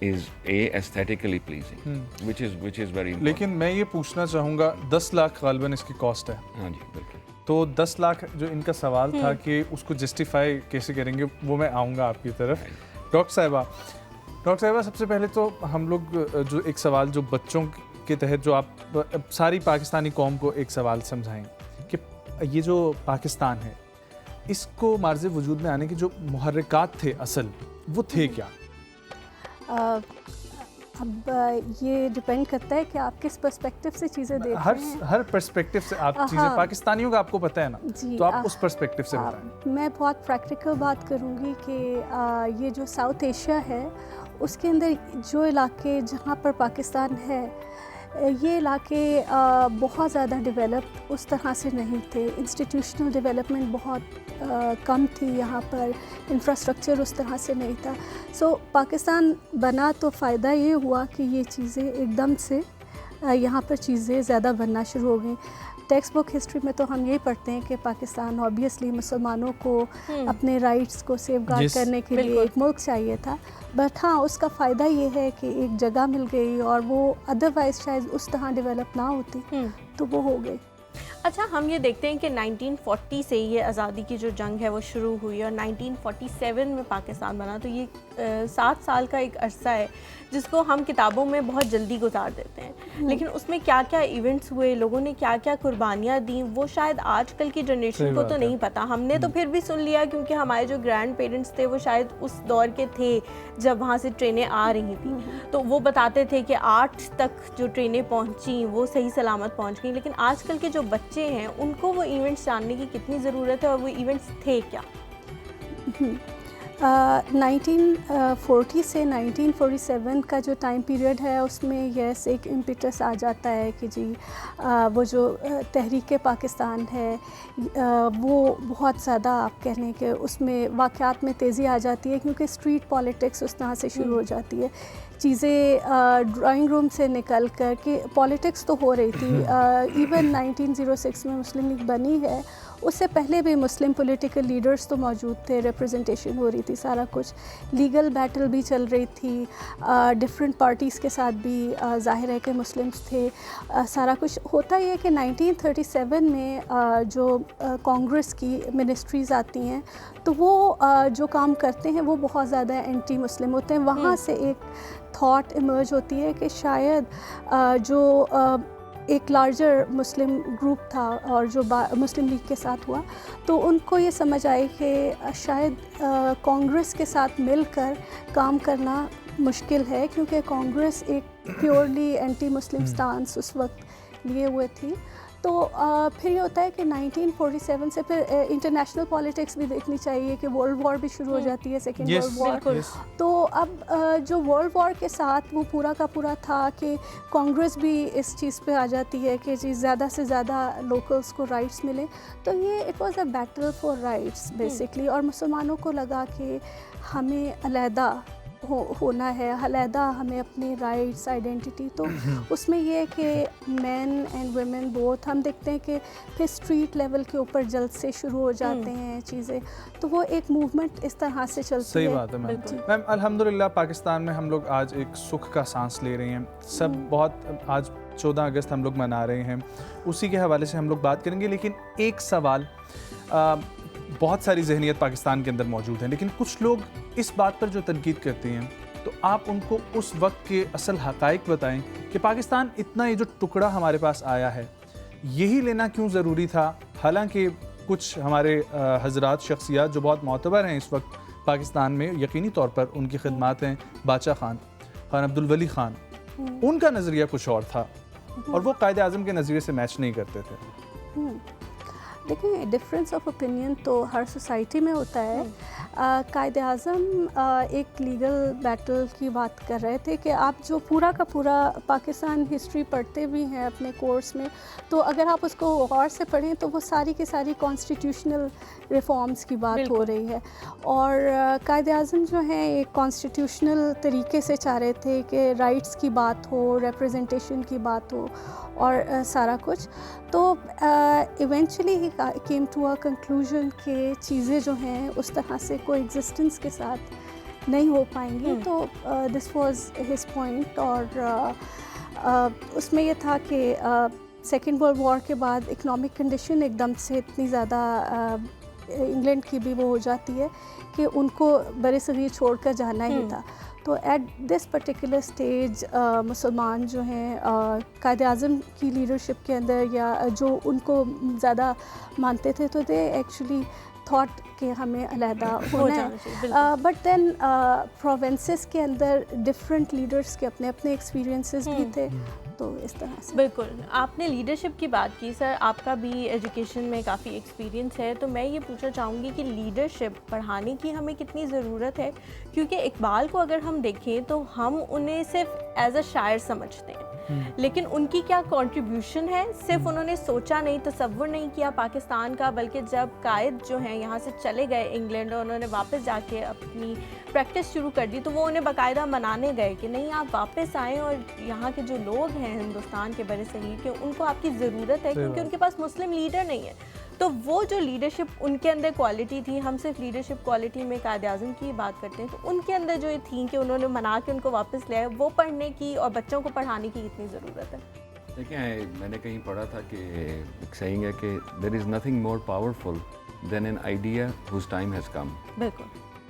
aesthetically pleasing, which is very important. लेकिन मैं ये पूछना चाहूँगा 10 लाख गालिबन इसकी कॉस्ट है, हाँ जी बिल्कुल। तो 10 लाख जो इनका सवाल था कि उसको जस्टिफाई कैसे करेंगे, वो मैं आऊँगा आपकी तरफ। डॉक्टर साहिबा सबसे पहले तो हम लोग जो एक सवाल जो बच्चों के तहत जो आप सारी पाकिस्तानी कौम को एक सवाल समझाएं कि ये जो पाकिस्तान है इसको मार्ज़ वजूद में आने के जो मुहर्रिकात थे असल वो थे क्या? अब ये डिपेंड करता है कि आप किस पर्सपेक्टिव से चीज़ें देख रहे हैं। हर पर्सपेक्टिव से आप चीज़ें, पाकिस्तानियों का आपको पता है ना, जी, तो आप उस पर्सपेक्टिव से बताएं। मैं बहुत प्रैक्टिकल बात करूँगी कि ये जो साउथ एशिया है उसके अंदर जो इलाके जहाँ पर पाकिस्तान है ये इलाके बहुत ज़्यादा डेवलप उस तरह से नहीं थे। इंस्टीट्यूशनल डेवलपमेंट बहुत कम थी यहाँ पर, इंफ्रास्ट्रक्चर उस तरह से नहीं था। सो पाकिस्तान बना तो फ़ायदा ये हुआ कि ये चीज़ें एकदम से यहाँ पर चीज़ें ज़्यादा बनना शुरू हो गई। टेक्स्ट बुक हिस्ट्री में तो हम यही पढ़ते हैं कि पाकिस्तान ऑब्वियसली मुसलमानों को अपने राइट्स को सेफगार्ड करने के लिए एक मुल्क चाहिए था, बट हाँ उसका फ़ायदा ये है कि एक जगह मिल गई और वो अदरवाइज शायद उस तरह डेवलप ना होती तो वो हो गई। अच्छा, हम ये देखते हैं कि 1940 से ये आज़ादी की जो जंग है वो शुरू हुई और 1947 में पाकिस्तान बना, तो ये 7 साल का एक अरसा है जिसको हम किताबों में बहुत जल्दी गुजार देते हैं, लेकिन उसमें क्या क्या इवेंट्स हुए, लोगों ने क्या क्या कुर्बानियाँ दी, वो शायद आजकल की जनरेशन को तो नहीं पता। हमने तो फिर भी सुन लिया क्योंकि हमारे जो ग्रैंड पेरेंट्स थे वो शायद उस दौर के थे जब वहाँ से ट्रेनें आ रही थी, तो वो बताते थे कि 8 तक जो ट्रेनें पहुँची वो सही सलामत पहुँच गई। लेकिन आजकल के जो बच्चे हैं उनको वो इवेंट्स जानने की कितनी ज़रूरत है और वो इवेंट्स थे क्या? 1940 से 1947 का जो टाइम पीरियड है उसमें यस एक इम्पिटस आ जाता है कि जी वो जो तहरीक पाकिस्तान है वो बहुत ज़्यादा आप कह लें कि उसमें वाक़यात में तेज़ी आ जाती है क्योंकि स्ट्रीट पॉलिटिक्स उस तरह से शुरू हो जाती है। चीज़ें ड्राइंग रूम से निकल कर के पॉलिटिक्स तो हो रही थी। इवन 1906 में मुस्लिम लीग बनी है, उससे पहले भी मुस्लिम पॉलिटिकल लीडर्स तो मौजूद थे, रिप्रेजेंटेशन हो रही थी, सारा कुछ लीगल बैटल भी चल रही थी, डिफरेंट पार्टीज़ के साथ भी ज़ाहिर है कि मुस्लिम्स थे, सारा कुछ होता ही है कि 1937 में जो कांग्रेस की मिनिस्ट्रीज़ आती हैं तो वो जो काम करते हैं वो बहुत ज़्यादा एंटी मुस्लिम होते हैं। वहाँ से एक थॉट इमर्ज होती है कि शायद जो एक लार्जर मुस्लिम ग्रुप था और जो मुस्लिम लीग के साथ हुआ तो उनको ये समझ आए कि शायद कांग्रेस के साथ मिलकर काम करना मुश्किल है क्योंकि कांग्रेस एक प्योरली एंटी मुस्लिम स्टांस उस वक्त लिए हुए थी। तो फिर ये होता है कि 1947 से फिर इंटरनेशनल पॉलिटिक्स भी देखनी चाहिए कि वर्ल्ड वॉर भी शुरू हो जाती है, सेकेंड वर्ल्ड वॉर। तो अब जो वर्ल्ड वॉर के साथ वो पूरा का पूरा था कि कांग्रेस भी इस चीज़ पे आ जाती है कि जी ज़्यादा से ज़्यादा लोकल्स को राइट्स मिले, तो ये it was a battle for rights basically. और मुसलमानों को लगा कि हमें अलहदा होना है, अलहदा हमें अपने राइट्स आइडेंटिटी, तो उसमें ये है कि मैन एंड वुमेन बोथ हम देखते हैं कि फिर स्ट्रीट लेवल के ऊपर जल्द से शुरू हो जाते हैं चीज़ें, तो वो एक मूवमेंट इस तरह से चलती है। सही बात है मैम। अल्हम्दुलिल्लाह पाकिस्तान में हम लोग आज एक सुख का सांस ले रहे हैं सब, बहुत आज 14 अगस्त हम लोग मना रहे हैं, उसी के हवाले से हम लोग बात करेंगे। लेकिन एक सवाल, बहुत सारी जहनियत पाकिस्तान के अंदर मौजूद है, लेकिन कुछ लोग इस बात पर जो तनकीद करते हैं तो आप उनको उस वक्त के असल हक़ाइक़ बताएं कि पाकिस्तान इतना ये जो टुकड़ा हमारे पास आया है यही लेना क्यों ज़रूरी था। हालांकि कुछ हमारे हज़रात शख्सियात जो बहुत मोतबर हैं इस वक्त पाकिस्तान में, यकीनी तौर पर उनकी खिदमात हैं बादशाह खान अब्दुल वली खान, उनका नज़रिया कुछ और था और वो कायदे आज़म के नज़रिए से मैच नहीं करते थे। देखिए डिफरेंस ऑफ ओपिनियन तो हर सोसाइटी में होता है। कायदे आज़म एक लीगल बैटल की बात कर रहे थे कि आप जो पूरा का पूरा पाकिस्तान हिस्ट्री पढ़ते भी हैं अपने कोर्स में, तो अगर आप उसको गौर से पढ़ें तो वो सारी की सारी कॉन्स्टिट्यूशनल रिफॉर्म्स की बात हो रही है। और कायदे आज़म जो हैं एक कॉन्स्टिट्यूशनल तरीके से चाह रहे थे कि राइट्स की बात हो, रिप्रेजेंटेशन की बात हो, और सारा कुछ। तो eventually he came to a conclusion कि चीज़ें जो हैं उस तरह से कोई एग्जिस्टेंस के साथ नहीं हो पाएंगी। तो दिस वाज हिज पॉइंट। और उसमें ये था कि सेकेंड वर्ल्ड वॉर के बाद इकोनॉमिक कंडीशन एकदम से इतनी ज़्यादा इंग्लैंड की भी वो हो जाती है कि उनको बड़े सगीर छोड़ कर जाना ही था। तो एट दिस पर्टिकुलर स्टेज मुसलमान जो हैं कायद आज़म की लीडरशिप के अंदर या जो उनको ज़्यादा मानते थे, तो दे एक्चुअली थॉट कि हमें अलहदा होना है। बट देन प्रोविंसेस के अंदर डिफरेंट लीडर्स के अपने अपने एक्सपीरियंसेस भी थे। तो इस तरह से बिल्कुल, आपने लीडरशिप की बात की सर, आपका भी एजुकेशन में काफ़ी एक्सपीरियंस है, तो मैं ये पूछना चाहूँगी कि लीडरशिप पढ़ाने की हमें कितनी ज़रूरत है? क्योंकि इकबाल को अगर हम देखें तो हम उन्हें सिर्फ एज अ शायर समझते हैं, लेकिन उनकी क्या कंट्रीब्यूशन है सिर्फ उन्होंने सोचा नहीं, तसव्वुर नहीं किया पाकिस्तान का, बल्कि जब कायद जो हैं यहाँ से चले गए इंग्लैंड और उन्होंने वापस जाके अपनी प्रैक्टिस शुरू कर दी, तो वो उन्हें बाकायदा मनाने गए कि नहीं आप वापस आएँ और यहाँ के जो लोग हैं हिंदुस्तान के बड़े सगीर के, उनको आपकी ज़रूरत है क्योंकि उनके पास मुस्लिम लीडर नहीं है। तो वो जो लीडरशिप उनके अंदर क्वालिटी थी, हम सिर्फ लीडरशिप क्वालिटी में कायद आज़म की बात करते हैं, तो उनके अंदर जो ये थी कि उन्होंने मना के उनको वापस ले आए, वो पढ़ने की और बच्चों को पढ़ाने की कितनी ज़रूरत है? देखिए, मैंने कहीं पढ़ा था कि एक saying है कि there is nothing more powerful than an idea whose time has come. बिल्कुल।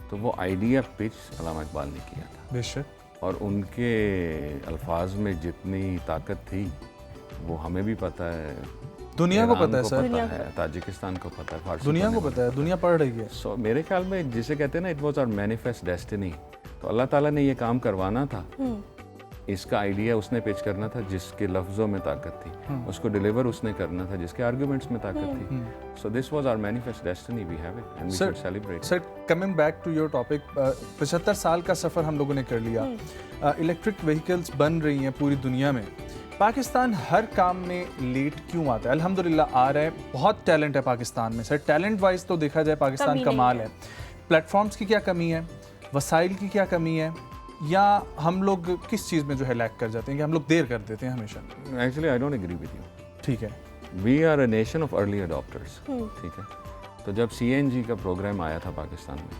तो वो आइडिया पिच अल्लामा इकबाल ने किया था बेशक, और उनके अल्फाज में जितनी ताकत थी वो हमें भी पता है, दुनिया को पता है सर, पता है, ताजिकिस्तान को पता है, फारसी दुनिया को पता है, दुनिया पढ़ रही है। सो मेरे ख्याल में जिसे कहते हैं ना, it was our manifest destiny. तो अल्लाह ताला ने ये काम करवाना था, इसका आइडिया उसने पेश करना था जिसके लफ्ज़ों में ताकत थी, उसको डिलीवर उसने करना था जिसके आर्गुमेंट्स में ताकत थी। So this was our manifest destiny, we have it and we should celebrate. Sir, coming back to your topic, 75 साल का सफ़र हम लोगों ने कर लिया, इलेक्ट्रिक व्हीकल्स बन रही हैं पूरी दुनिया में। पाकिस्तान हर काम में लेट क्यों आता है? अल्हम्दुलिल्लाह आ रहा है, बहुत टैलेंट है पाकिस्तान में सर, टैलेंट वाइज तो देखा जाए पाकिस्तान कमाल है। प्लेटफॉर्म्स की क्या कमी है, वसाइल की क्या कमी है, या हम लोग किस चीज़ में जो है लैक कर जाते हैं कि हम लोग देर कर देते हैं हमेशा? Actually I don't agree with you. ठीक है, we are a nation of early adopters, ठीक है। तो जब सीएनजी का प्रोग्राम आया था पाकिस्तान में,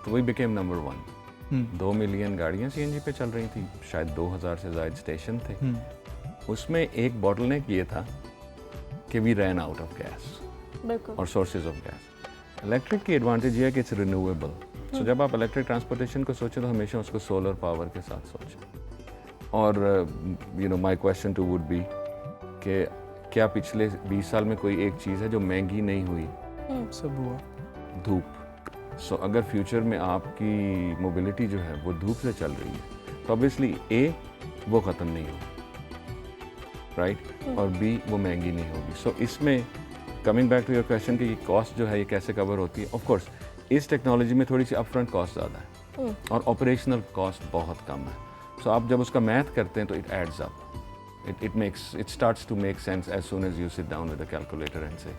तो वी बिकेम नंबर 1। 2 मिलियन गाड़ियाँ सीएनजी पे चल रही थी, शायद 2000 से ज़ायद स्टेशन थे। उसमें एक बॉटलनेक ये था कि we ran out of gas और सोर्सेज ऑफ गैस। इलेक्ट्रिक की एडवांटेज ये है कि इट्स रिन्यूएबल। सो जब आप इलेक्ट्रिक ट्रांसपोर्टेशन को सोचें तो हमेशा उसको सोलर पावर के साथ सोचें। और you know my question to would be कि क्या पिछले 20 साल में कोई एक चीज़ है जो महंगी नहीं हुई? सब हुआ। धूप। सो अगर फ्यूचर में आपकी मोबिलिटी जो है वो धूप से चल रही है तो ऑब्वियसली वो ख़त्म नहीं होगी, राइट, और बी वो महंगी नहीं होगी। सो इसमें coming back to your question कि ये कॉस्ट जो है ये कैसे कवर होती है, ऑफ कोर्स इस टेक्नोलॉजी में थोड़ी सी अपफ्रंट कॉस्ट ज़्यादा है और ऑपरेशनल कॉस्ट बहुत कम है। सो आप जब उसका मैथ करते हैं तो it adds up, it starts to make sense as soon as you sit down with a calculator and say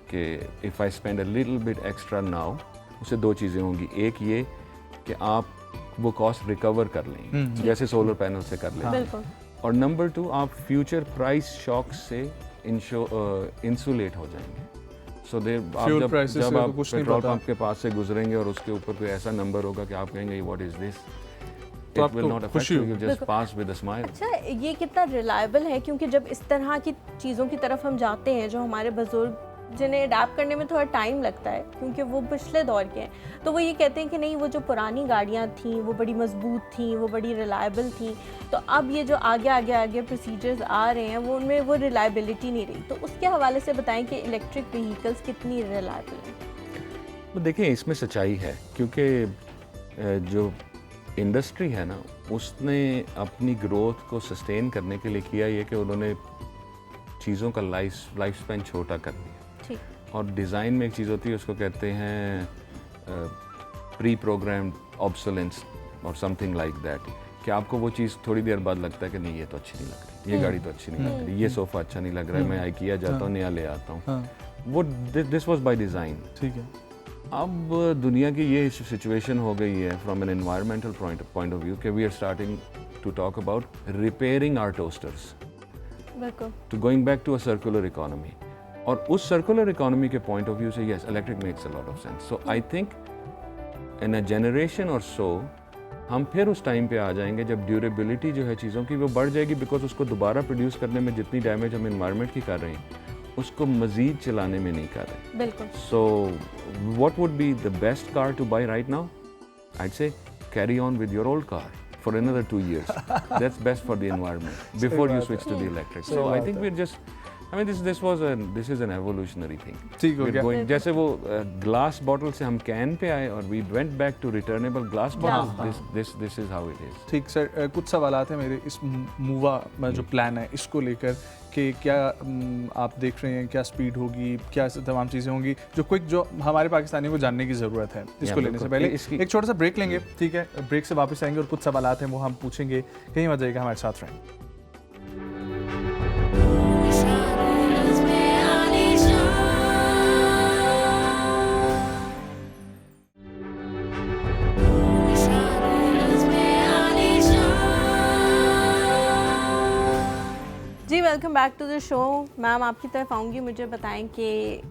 कि if I spend a little bit extra now, उससे दो चीज़ें होंगी। एक ये कि आप वो कॉस्ट रिकवर कर लेंगे जैसे सोलर पैनल से कर लेंगे, और नंबर 2 आप फ्यूचर प्राइस शॉक से इंसुलेट हो जाएंगे। सो आप जब आप पेट्रोल पंप के पास से गुजरेंगे और उसके ऊपर कोई ऐसा नंबर होगा कि आप कहेंगे व्हाट इज दिस, तो आपको खुशी होगी, just pass with a smile. अच्छा, ये कितना रिलायबल है, क्योंकि जब इस तरह की चीज़ों की तरफ हम जाते हैं जो हमारे बुजुर्ग जिन्हें अडाप्ट करने में थोड़ा टाइम लगता है क्योंकि वो पिछले दौर के हैं, तो वो ये कहते हैं कि नहीं वो जो पुरानी गाड़ियाँ थीं वो बड़ी मजबूत थीं, वो बड़ी रिलायबल थीं, तो अब ये जो आगे प्रोसीजर्स आ रहे हैं वो उनमें वो रिलायबिलिटी नहीं रही। तो उसके हवाले से बताएं कि इलेक्ट्रिक व्हीकल्स कितनी रिलायबल हैं। तो देखिए इसमें सच्चाई है, क्योंकि जो इंडस्ट्री है ना उसने अपनी ग्रोथ को सस्टेन करने के लिए किया ये कि उन्होंने चीज़ों का लाइफ स्पैन छोटा कर दिया। और डिज़ाइन में एक चीज़ होती है उसको कहते हैं प्री प्रोग्राम्ड ऑब्सोलेंस और समथिंग लाइक दैट, कि आपको वो चीज़ थोड़ी देर बाद लगता है कि नहीं ये तो अच्छी नहीं लग रही, ये गाड़ी तो अच्छी नहीं लग रही, ये सोफ़ा अच्छा नहीं लग रहा है, मैं IKEA जाता हूँ नया ले आता हूँ। वो दिस वाज बाय डिज़ाइन। ठीक है, अब दुनिया की ये सिचुएशन हो गई है from an environmental point of view कि we are starting to talk about repairing our toasters. बिल्कुल to going back to a circular economy. और उस circular economy के point of view से yes, electric makes a lot of sense. So I think in a generation or so हम फिर उस टाइम पे आ जाएंगे जब ड्यूरेबिलिटी जो है चीज़ों की वो बढ़ जाएगी, बिकॉज उसको दोबारा प्रोड्यूस करने में जितनी डैमेज हम इन्वायरमेंट की कर रहे हैं उसको मज़ीद चलाने में नहीं कर रहे. बिल्कुल. So what would be the best car to buy right now? I'd say carry on with your old car for another 2 years. That's best for the environment before you switch to the electric. So I think we're just, I mean, this is an evolutionary thing. ठीक हो We're गया. going, जैसे वो glass bottle से हम can पे आए और we went back to returnable glass bottles. This is how it is. ठीक सर, कुछ सवालात हैं मेरे इस मूवा में जो प्लान है इसको लेकर कि क्या आप देख रहे हैं, क्या स्पीड होगी, क्या तमाम चीज़ें होंगी जो क्विक जो हमारे पाकिस्तानियों को जानने की ज़रूरत है. इसको लेने से पहले एक छोटा सा ब्रेक लेंगे. ठीक है, ब्रेक से वापस आएंगे और कुछ सवालात हैं वो हम पूछेंगे. कहीं मत जाइएगा, हमारे साथ रहें. जी welcome back to the show. Ma'am आपकी तरफ आऊँगी, मुझे बताएं कि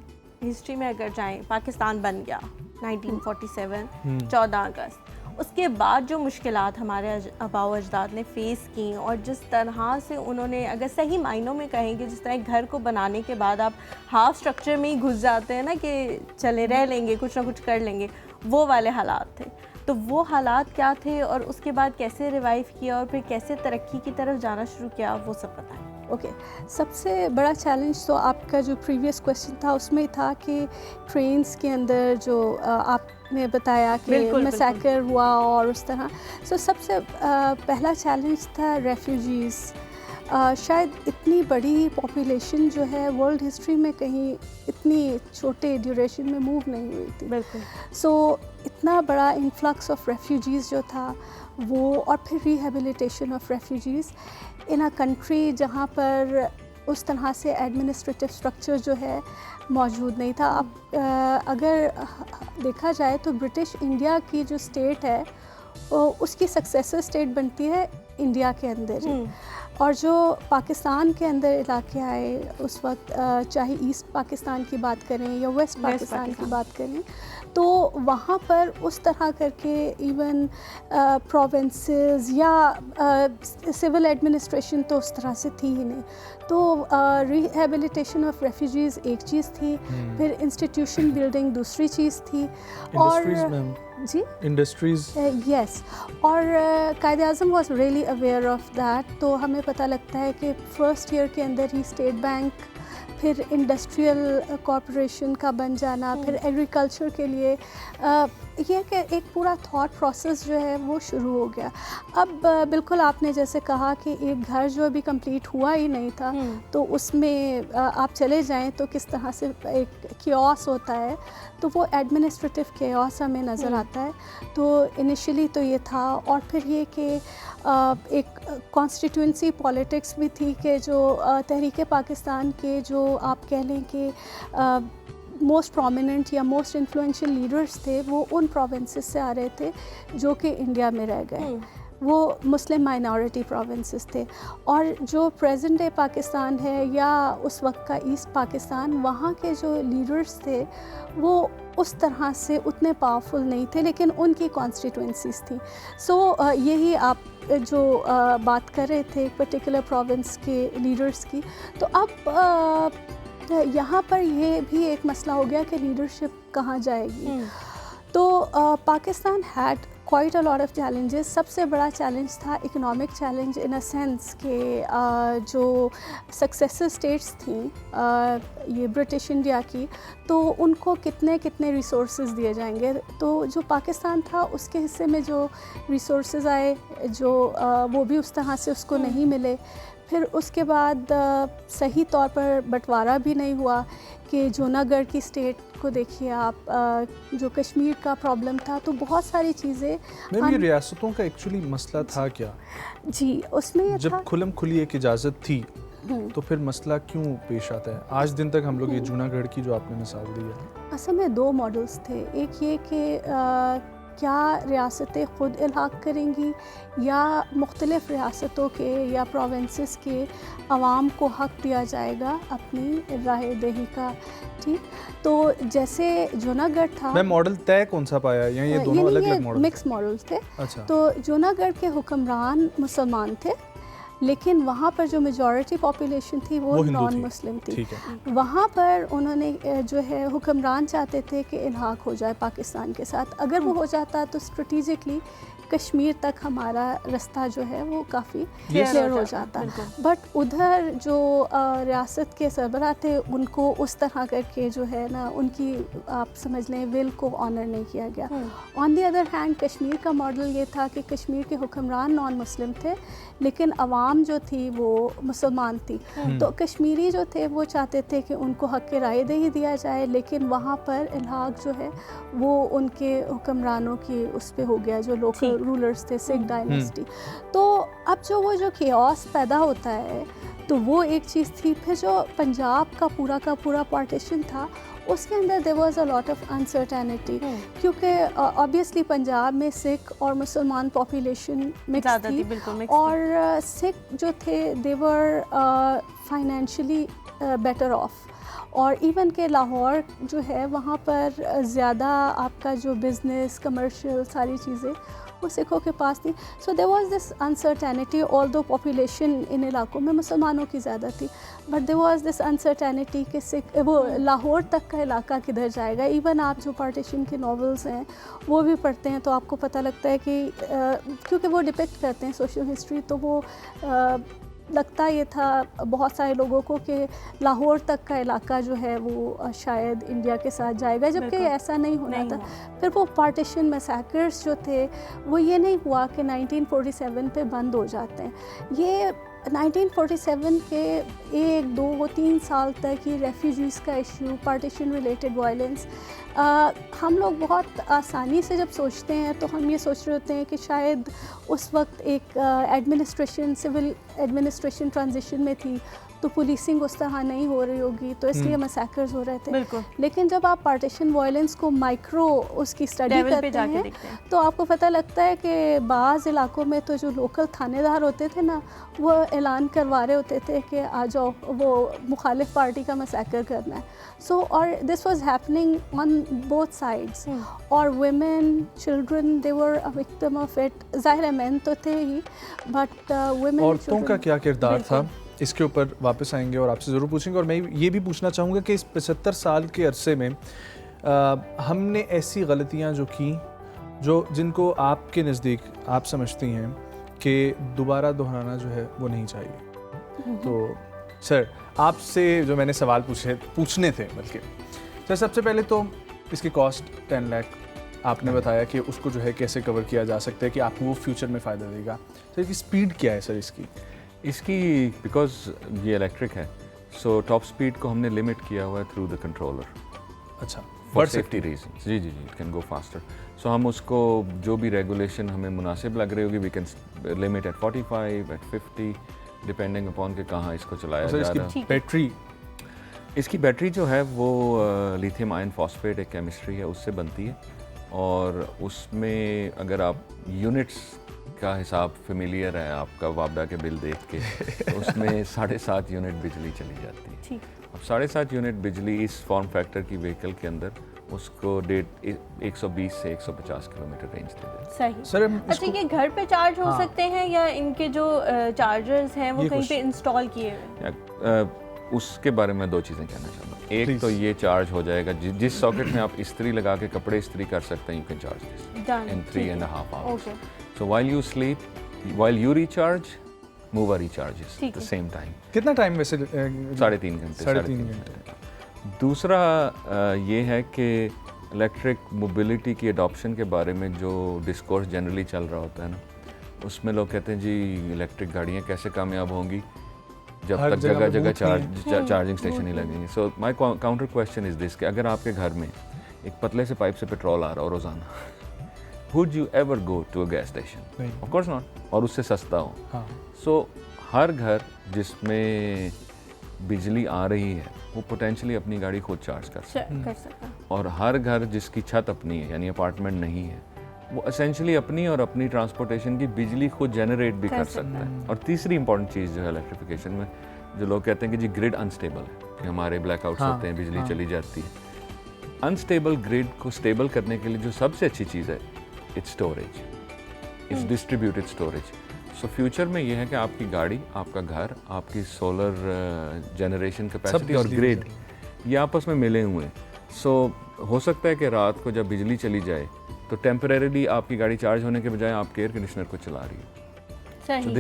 हिस्ट्री में अगर जाएं, पाकिस्तान बन गया 1947 14 अगस्त, उसके बाद जो मुश्किलात हमारे आबाओ अजदाद ने फ़ेस की और जिस तरह से उन्होंने, अगर सही मायनों में कहेंगे, जिस तरह घर को बनाने के बाद आप हाफ स्ट्रक्चर में ही घुस जाते हैं ना कि चले रह लेंगे, कुछ ना कुछ कर लेंगे, वो वाले हालात थे. तो वो हालात क्या थे और उसके बाद कैसे रिवाइव किया और फिर कैसे तरक्की की तरफ जाना शुरू किया, वो सब बताएं. ओके, सबसे बड़ा चैलेंज तो आपका जो प्रीवियस क्वेश्चन था उसमें था कि ट्रेन्स के अंदर जो आपने बताया कि मैसेकर हुआ और उस तरह. सो सबसे पहला चैलेंज था रेफ्यूजीज़. शायद इतनी बड़ी पॉपुलेशन जो है वर्ल्ड हिस्ट्री में कहीं इतनी छोटे ड्यूरेशन में मूव नहीं हुई थी. बिल्कुल. सो इतना बड़ा इन्फ्लक्स ऑफ रेफ्यूजीज़ जो था वो, और फिर rehabilitation of refugees in a country जहाँ पर उस तरह से एडमिनिस्ट्रेटिव स्ट्रक्चर जो है मौजूद नहीं था. अब अगर देखा जाए तो ब्रिटिश इंडिया की जो स्टेट है उसकी सक्सेसर स्टेट बनती है इंडिया के अंदर ही. और जो पाकिस्तान के अंदर इलाके आए उस वक्त, चाहे ईस्ट पाकिस्तान की बात करें या वेस्ट पाकिस्तान की बात करें, तो वहाँ पर उस तरह करके इवन प्रोविंसेस या सिविल एडमिनिस्ट्रेशन तो उस तरह से थी ही नहीं. तो रिहेबिलिटेशन ऑफ रेफ्यूजीज़ एक चीज़ थी, फिर इंस्टीट्यूशन बिल्डिंग दूसरी चीज़ थी. और जी इंडस्ट्रीज़, यस, और Quaid Azam was really aware of that. तो हमें पता लगता है कि फर्स्ट ईयर के अंदर ही स्टेट बैंक, फिर इंडस्ट्रियल कॉरपोरेशन का बन जाना, फिर एग्रीकल्चर के लिए ये कि एक पूरा थॉट प्रोसेस जो है वो शुरू हो गया. अब बिल्कुल आपने जैसे कहा कि एक घर जो अभी कंप्लीट हुआ ही नहीं था, तो उसमें आप चले जाएं तो किस तरह से एक केओस होता है, तो वो एडमिनिस्ट्रेटिव केओस हमें नज़र आता है. तो इनिशियली तो ये था, और फिर ये कि एक कॉन्स्टिट्यूंसी पॉलिटिक्स भी थी कि जो तहरीक पाकिस्तान के जो आप कह लें कि मोस्ट प्रोमिनेंट या मोस्ट इन्फ्लुएंशियल लीडर्स थे, वो उन प्रोविंसेस से आ रहे थे जो कि इंडिया में रह गए. वो मुस्लिम माइनॉरिटी प्रोविंसेस थे. और जो प्रेजेंट डे पाकिस्तान है या उस वक्त का ईस्ट पाकिस्तान, वहाँ के जो लीडर्स थे वो उस तरह से उतने पावरफुल नहीं थे, लेकिन उनकी कॉन्स्टिट्यूंसीज थी. सो यही आप जो बात कर रहे थे एक पर्टिकुलर प्रोविंस के लीडर्स की, तो अब यहाँ पर ये भी एक मसला हो गया कि लीडरशिप कहाँ जाएगी. तो Pakistan had quite a lot of challenges. सबसे बड़ा चैलेंज था economic challenge in a sense कि जो सक्सेसर स्टेट्स थी ये ब्रिटिश इंडिया की, तो उनको कितने कितने रिसोर्सेज दिए जाएंगे. तो जो पाकिस्तान था उसके हिस्से में जो रिसोर्सेज आए, जो वो भी उस तरह से उसको नहीं मिले. फिर उसके बाद सही तौर पर बंटवारा भी नहीं हुआ कि जूनागढ़ की स्टेट को देखिए आप, जो कश्मीर का प्रॉब्लम था, तो बहुत सारी चीज़ें. ये रियासतों का एक्चुअली मसला था क्या? जी, उसमें ये जब खुलम खुली एक इजाज़त थी तो फिर मसला क्यों पेश आता है आज दिन तक? हम लोग ये जूनागढ़ की जो आपने मिसाल दी है, असल में 2 मॉडल्स थे. एक ये कि क्या रियासतें ख़ुद इल्हाक़ करेंगी या मुख्तलिफ़ रियासतों के या प्रोविंसेस के अवाम को हक़ दिया जाएगा अपनी राय दही का। ठीक, तो जैसे जूनागढ़ था, मैं मॉडल तय कौन सा पाया या ये दोनों अलग-अलग मॉडल? मिक्स मॉडल थे। अच्छा। तो जूनागढ़ के हुक्मरान मुसलमान थे, लेकिन वहाँ पर जो मेजॉरिटी पॉपुलेशन थी वो नॉन मुस्लिम थी। ठीक है। वहाँ पर उन्होंने जो है हुक्मरान चाहते थे कि इल्हाक़ हो जाए पाकिस्तान के साथ। अगर वो हो जाता तो स्ट्रेटिजिकली कश्मीर तक हमारा रास्ता जो है वो काफ़ी क्लियर हो जाता। बट उधर जो रियासत के सरबराह थे उनको उस तरह करके जो है ना उनकी आप समझ लें विल को ऑनर नहीं किया गया। On the other hand Kashmir का मॉडल ये था कि कश्मीर के हुक्मरान नॉन मुस्लिम थे लेकिन आवाम जो थी वो मुसलमान थी। तो कश्मीरी जो थे वो चाहते थे कि उनको हक़ राय दही दिया जाए, लेकिन वहाँ पर इल्हाक़ जो है वो उनके हुक्मरानों की उस पे हो गया जो लोकल रूलर्स थे, सिख डायनेस्टी। तो अब जो केओस पैदा होता है तो वो एक चीज़ थी। फिर जो पंजाब का पूरा पार्टीशन था उसके अंदर there was a lot of uncertainty, क्योंकि ऑब्वियसली पंजाब में सिख और मुसलमान पॉपुलेशन मिक्स थी और सिख जो थे दे वर फाइनेंशियली बेटर ऑफ, और इवन के लाहौर जो है वहाँ पर ज़्यादा आपका जो बिज़नेस कमर्शियल सारी चीज़ें वो सिखों के पास थी। So there was this uncertainty, although population इन इलाकों में मुसलमानों की ज़्यादा थी, but there was this uncertainty कि सिख वो लाहौर तक का इलाका किधर जाएगा। इवन आप जो पार्टीशन के नॉवेल्स हैं वो भी पढ़ते हैं तो आपको पता लगता है कि क्योंकि वो डिपिक्ट करते हैं सोशल हिस्ट्री, तो वो लगता ये था बहुत सारे लोगों को कि लाहौर तक का इलाका जो है वो शायद इंडिया के साथ जाएगा, जबकि ऐसा नहीं होना था। फिर वो पार्टीशन मैसेकर्स जो थे वो ये नहीं हुआ कि 1947 पे बंद हो जाते हैं। ये 1947 के 1, 2, 3 साल तक ये रेफ्यूजीज़ का इशू, पार्टीशन रिलेटेड वायलेंस, हम लोग बहुत आसानी से जब सोचते हैं तो हम ये सोच रहे होते हैं कि शायद उस वक्त एक एडमिनिस्ट्रेशन, सिविल एडमिनिस्ट्रेशन ट्रांजिशन में थी तो पुलिसिंग उस तरह नहीं हो रही होगी तो इसलिए मैसेकर्स हो रहे थे। लेकिन जब आप पार्टीशन वायलेंस को माइक्रो उसकी स्टडी करते हैं तो आपको पता लगता है कि बाज़ इलाकों में तो जो लोकल थानेदार होते थे ना वो ऐलान करवा रहे होते थे कि आ जाओ वो मुखालिफ पार्टी का मैसेकर करना है। सो और this was happening on both sides, और women, children, they were a victim of it. ज़ाहिर है मेन तो थे ही, बट वुमेन, औरतों का क्या किरदार था इसके ऊपर वापस आएंगे और आपसे ज़रूर पूछेंगे। और मैं ये भी पूछना चाहूँगा कि इस 75 साल के अरसे में हमने ऐसी गलतियाँ जो की जिनको आपके नज़दीक आप समझती हैं कि दोबारा दोहराना जो है वो नहीं चाहिए। तो सर आपसे जो मैंने सवाल पूछने थे बल्कि सर, सबसे पहले तो इसकी कॉस्ट 10 लाख आपने बताया कि उसको जो है कैसे कवर किया जा सकता है कि आपको वो फ्यूचर में फ़ायदा देगा। सर इसकी स्पीड क्या है सर इसकी बिकॉज ये इलेक्ट्रिक है सो टॉप स्पीड को हमने लिमिट किया हुआ है थ्रू द कंट्रोलर। अच्छा, फॉर सेफ्टी रीजन। जी, it can go faster. So हम उसको जो भी रेगुलेशन हमें मुनासिब लग रही होगी we can limit at 45, at 50 depending upon के कहाँ इसको चलाया जा रहा है। इसकी बैटरी जो है वो लिथियम आयन फॉस्फेट एक केमिस्ट्री है उससे बनती है, और उसमें अगर आप यूनिट्स का हिसाब फेमिलियर है आपका वापडा के बिल देख के तो उसमें 7.5 यूनिट बिजली चली जाती है। अब 7.5 यूनिट बिजली इस फॉर्म फैक्टर की व्हीकल के अंदर उसको 120 से 150 किलोमीटर रेंज दे देती है। सही सर। अच्छा, ये घर पे चार्ज हो सकते हैं या इनके जो चार्जर्स हैं वो कहीं पे इंस्टॉल किए हुए? उसके बारे में 2 चीज़ें कहना चाहूँगा। एक तो ये चार्ज हो जाएगा जिस सॉकेट में आप इस्त्री लगा के कपड़े इस्त्री कर सकते हैं, you can charge this in 3.5 hours. So while you sleep, while you recharge, mover recharges at the same time. कितना टाइम वैसे? 3.5 घंटे। 3.5 घंटे। दूसरा ये है कि इलेक्ट्रिक मोबिलिटी की अडॉप्शन के बारे में जो डिस्कोर्स जनरली चल रहा होता है ना, उसमें लोग कहते हैं जी इलेक्ट्रिक गाड़ियाँ कैसे कामयाब होंगी जब तक जगह जगह चार्जिंग स्टेशन ही लगेंगे। So my counter question is this कि अगर आपके घर में एक पतले से पाइप से पेट्रोल आ रहा हो रोज़ाना, would you ever go to a gas station? Of course not, और उससे सस्ता हो। सो हर घर जिसमें बिजली आ रही है वो पोटेंशियली अपनी गाड़ी खुद चार्ज कर सकता है, और हर घर जिसकी छत अपनी है यानी अपार्टमेंट नहीं है वो एसेंशियली अपनी और अपनी ट्रांसपोर्टेशन की बिजली खुद जनरेट भी कर सकता है। और तीसरी इंपॉर्टेंट चीज़ जो है इलेक्ट्रिफिकेशन में, जो लोग कहते हैं कि जी ग्रिड अनस्टेबल है, कि हमारे ब्लैकआउट्स होते हैं, बिजली चली जाती है। अनस्टेबल ग्रिड को स्टेबल करने के लिए जो सबसे अच्छी चीज़ है, it's storage, it's distributed storage. So future में ये है कि आपकी गाड़ी, आपका घर, आपकी सोलर जनरेशन कैपेसिटी और ग्रिड ये आपस में मिले हुए हैं। सो हो सकता है कि रात को जब बिजली चली जाए तो टेम्परेरीली आपकी गाड़ी चार्ज होने के बजाय आपके एयर कंडीशनर को चला रही है। So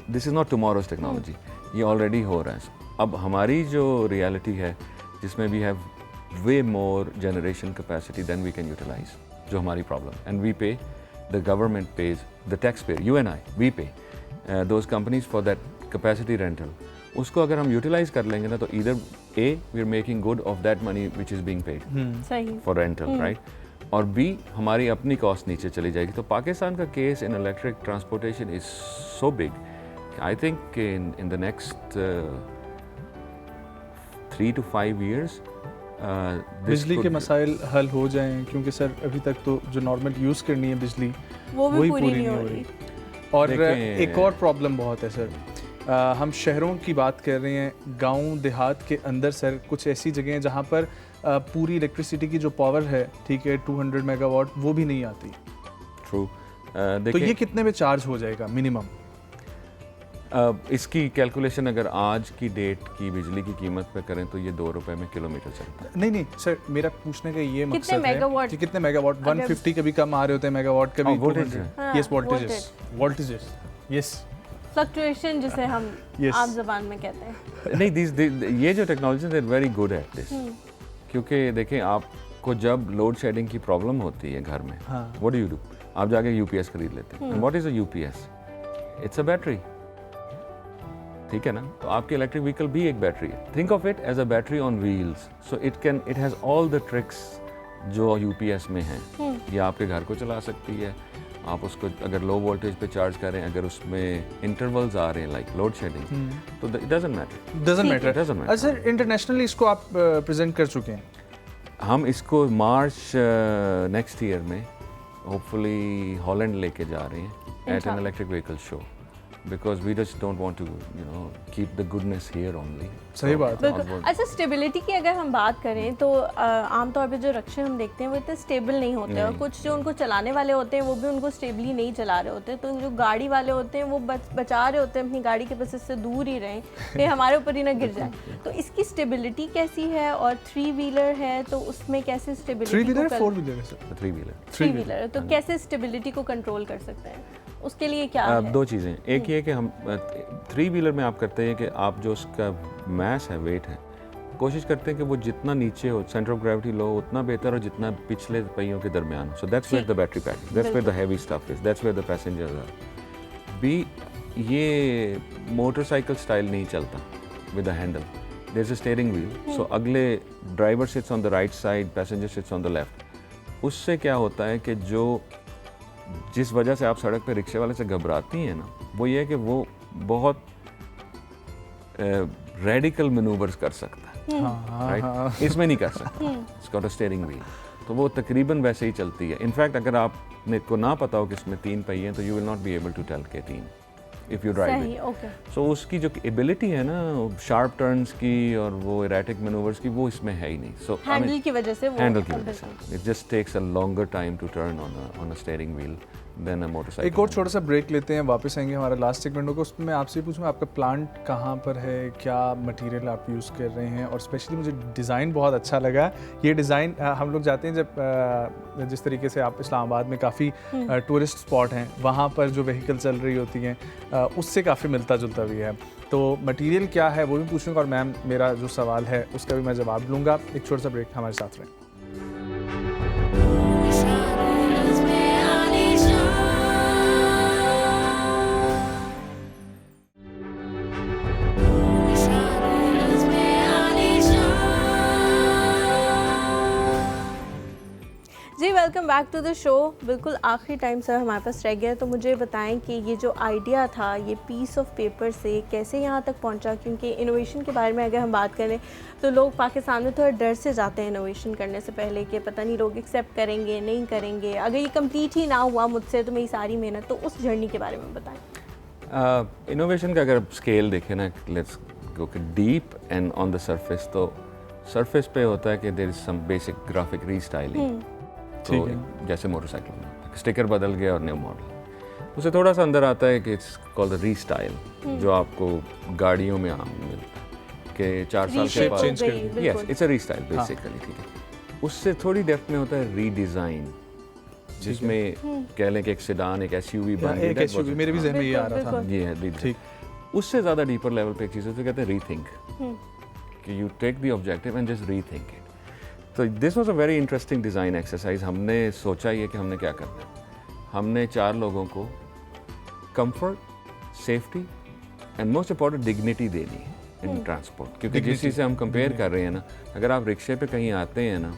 this is not tomorrow's technology, ये ऑलरेडी हो रहा है। अब हमारी जो रियलिटी है जिसमें we have way more generation capacity than we can utilise, जो हमारी problem, and we pay, the government pays, the taxpayer, you and I, we pay those companies for that capacity rental. उसको अगर हम यूटिलाइज कर लेंगे ना तो either A, we are making good of that money which is being paid for rental, right? और B, हमारी अपनी कॉस्ट नीचे चली जाएगी। तो पाकिस्तान का case in electric transportation is so big, I think in the next 3 to 5 years बिजली के मसाइल हल हो जाएं, क्योंकि सर अभी तक तो जो नॉर्मल यूज़ करनी है बिजली वो भी पूरी नहीं हो रही। और एक और प्रॉब्लम बहुत है सर, हम शहरों की बात कर रहे हैं, गांव देहात के अंदर सर कुछ ऐसी जगह हैं जहां पर पूरी इलेक्ट्रिसिटी की जो पावर है, ठीक है, 200 मेगावाट, वो भी नहीं आती। ट्रू। तो ये कितने में चार्ज हो जाएगा मिनिमम? इसकी कैलकुलेशन अगर आज की डेट की बिजली की कीमत पे करें तो ये 2 रुपए में किलोमीटर चलता है। नहीं सर, मेरा पूछने का ये मकसद है मेगावाट? कि कितने मेगावाट, 150 कभी कम आ रहे होते हैं मेगावाट, कभी voltage, yes voltages, yes fluctuation जिसे हम आम जबान में कहते हैं। नहीं, ये जो टेक्नोलॉजी है वेरी गुड एट दिस, क्योंकि देखें आपको जब लोड शेडिंग की प्रॉब्लम होती है घर में, व्हाट डू यू डू? आप जाके यूपीएस खरीद लेते हैं। What is a UPS? It's a battery, ठीक है ना? तो आपकी इलेक्ट्रिक व्हीकल भी एक बैटरी है। Think of it as a battery on wheels, so it has all the tricks जो यूपीएस में हैं। ये आपके घर को चला सकती है। आप उसको अगर लो वोल्टेज पे चार्ज करें, अगर उसमें इंटरवल्स आ रहे हैं लाइक लोड शेडिंग, तो it doesn't matter. Sir internationally इसको आप प्रेजेंट कर चुके हैं? हम इसको मार्च नेक्स्ट ईयर में होपफुली हॉलैंड लेके जा रहे हैं at an electric vehicle show, because we just don't want to keep the goodness here only. सही बात है। अच्छा, स्टेबिलिटी की अगर हम बात करें तो आमतौर पे जो रक्षे हम देखते हैं वो इतने स्टेबल नहीं होते, और कुछ जो उनको चलाने वाले होते हैं वो भी उनको स्टेबली नहीं चला रहे होते। तो जो गाड़ी वाले होते हैं वो बचा रहे होते हैं अपनी गाड़ी के बस इससे दूर ही रहें कि हमारे ऊपर ही ना गिर जाए। तो इसकी स्टेबिलिटी कैसी है? और 3 व्हीलर है तो उसमें कैसे स्टेबिलिटी? 3 व्हीलर 4 व्हीलर है सर? 3 व्हीलर। तो कैसे स्टेबिलिटी को कंट्रोल कर सकते हैं? उसके लिए क्या है? 2 चीज़ें। एक ये कि हम 3 व्हीलर में आप करते हैं कि आप जो उसका मैस है, वेट है, कोशिश करते हैं कि वो जितना नीचे हो, सेंटर ऑफ ग्रेविटी लो, उतना बेहतर हो जितना पिछले पहियों के दरमियान। So that's where the battery pack, that's where the heavy stuff is, that's where the passengers are. बी, ये मोटरसाइकिल स्टाइल नहीं चलता with a handle, there is a steering wheel. So अगले driver sits on the right side, passenger sits on the left. उससे क्या होता है कि जिस वजह से आप सड़क पे रिक्शे वाले से घबराती हैं ना, वो ये है कि वो बहुत रेडिकल मैनूवर्स कर सकता है, राइट? इसमें नहीं कर सकता। It's got a steering wheel, तो वो तकरीबन वैसे ही चलती है। इनफैक्ट अगर आपने को ना पता हो कि इसमें 3 पहिए हैं तो you will not be able to tell के 3 if you drive it. So उसकी जो एबिलिटी है ना शार्प टर्न्स की और वो इरेटिक मैनूवर्स की, वो इसमें है ही नहीं। सो हैंडल की वजह से it just takes a longer time to turn on a steering wheel than a motorcycle. एक और छोटा सा ब्रेक लेते हैं, वापस आएंगे हमारा लास्ट सेगमेंट होगा। उसमें मैं आपसे पूछूंगा आपका प्लांट कहाँ पर है, क्या मटेरियल आप यूज़ कर रहे हैं, और स्पेशली मुझे डिज़ाइन बहुत अच्छा लगा। ये डिज़ाइन हम लोग जाते हैं जब जिस तरीके से आप इस्लामाबाद में काफ़ी टूरिस्ट स्पॉट हैं, वहाँ पर जो व्हीकल चल रही होती हैं उससे काफ़ी मिलता जुलता भी है। तो मटेरियल क्या है वो भी पूछूंगा, और मैम मेरा जो सवाल है उसका भी मैं जवाब लूँगा। एक छोटा सा ब्रेक, हमारे साथ रहें। Welcome back to the show. बिल्कुल आखिरी टाइम सर हमारे पास रह गया, तो मुझे बताएं कि ये जो आइडिया था ये पीस ऑफ पेपर से कैसे यहाँ तक पहुँचा, क्योंकि इनोवेशन के बारे में अगर हम बात करें तो लोग पाकिस्तान में थोड़ा डर से जाते हैं इनोवेशन करने से पहले कि पता नहीं लोग एक्सेप्ट करेंगे नहीं करेंगे, अगर ये कंप्लीट ही ना हुआ मुझसे तो मेरी सारी मेहनत, तो उस जर्नी के बारे में बताएं। इनोवेशन का अगर स्केल देखें ना, let's go deep and on the surface, तो सरफेस पे होता है कि there is some basic graphic restyling, तो जैसे मोटरसाइकिल में स्टिकर बदल गया और न्यू मॉडल, उसे थोड़ा सा अंदर आता है कि इट्स कॉल्ड द रीस्टाइल, जो आपको गाड़ियों में आम मिलता है कि 4 साल के बाद, yes it's a restyle basically, ठीक है। उससे थोड़ी डेप्थ में होता है रीडिज़ाइन, जिसमें कह लें कि एक सेडान, एक एसयूवी बन गई, एक एसयूवी मेरे भी ज़हन में ये आ रहा था, ये है ठीक। उससे ज़्यादा डीपर लेवल पे एक चीज़ है, कहते हैं रीथिंक, कि you take the objective and just rethink it. तो this was a very interesting design exercise. हमने सोचा ये कि हमने क्या करना है, हमने 4 लोगों को comfort, safety and most important dignity देनी है इन ट्रांसपोर्ट, क्योंकि जिस चीज़ से हम कंपेयर कर रहे हैं ना, अगर आप रिक्शे पे कहीं आते हैं ना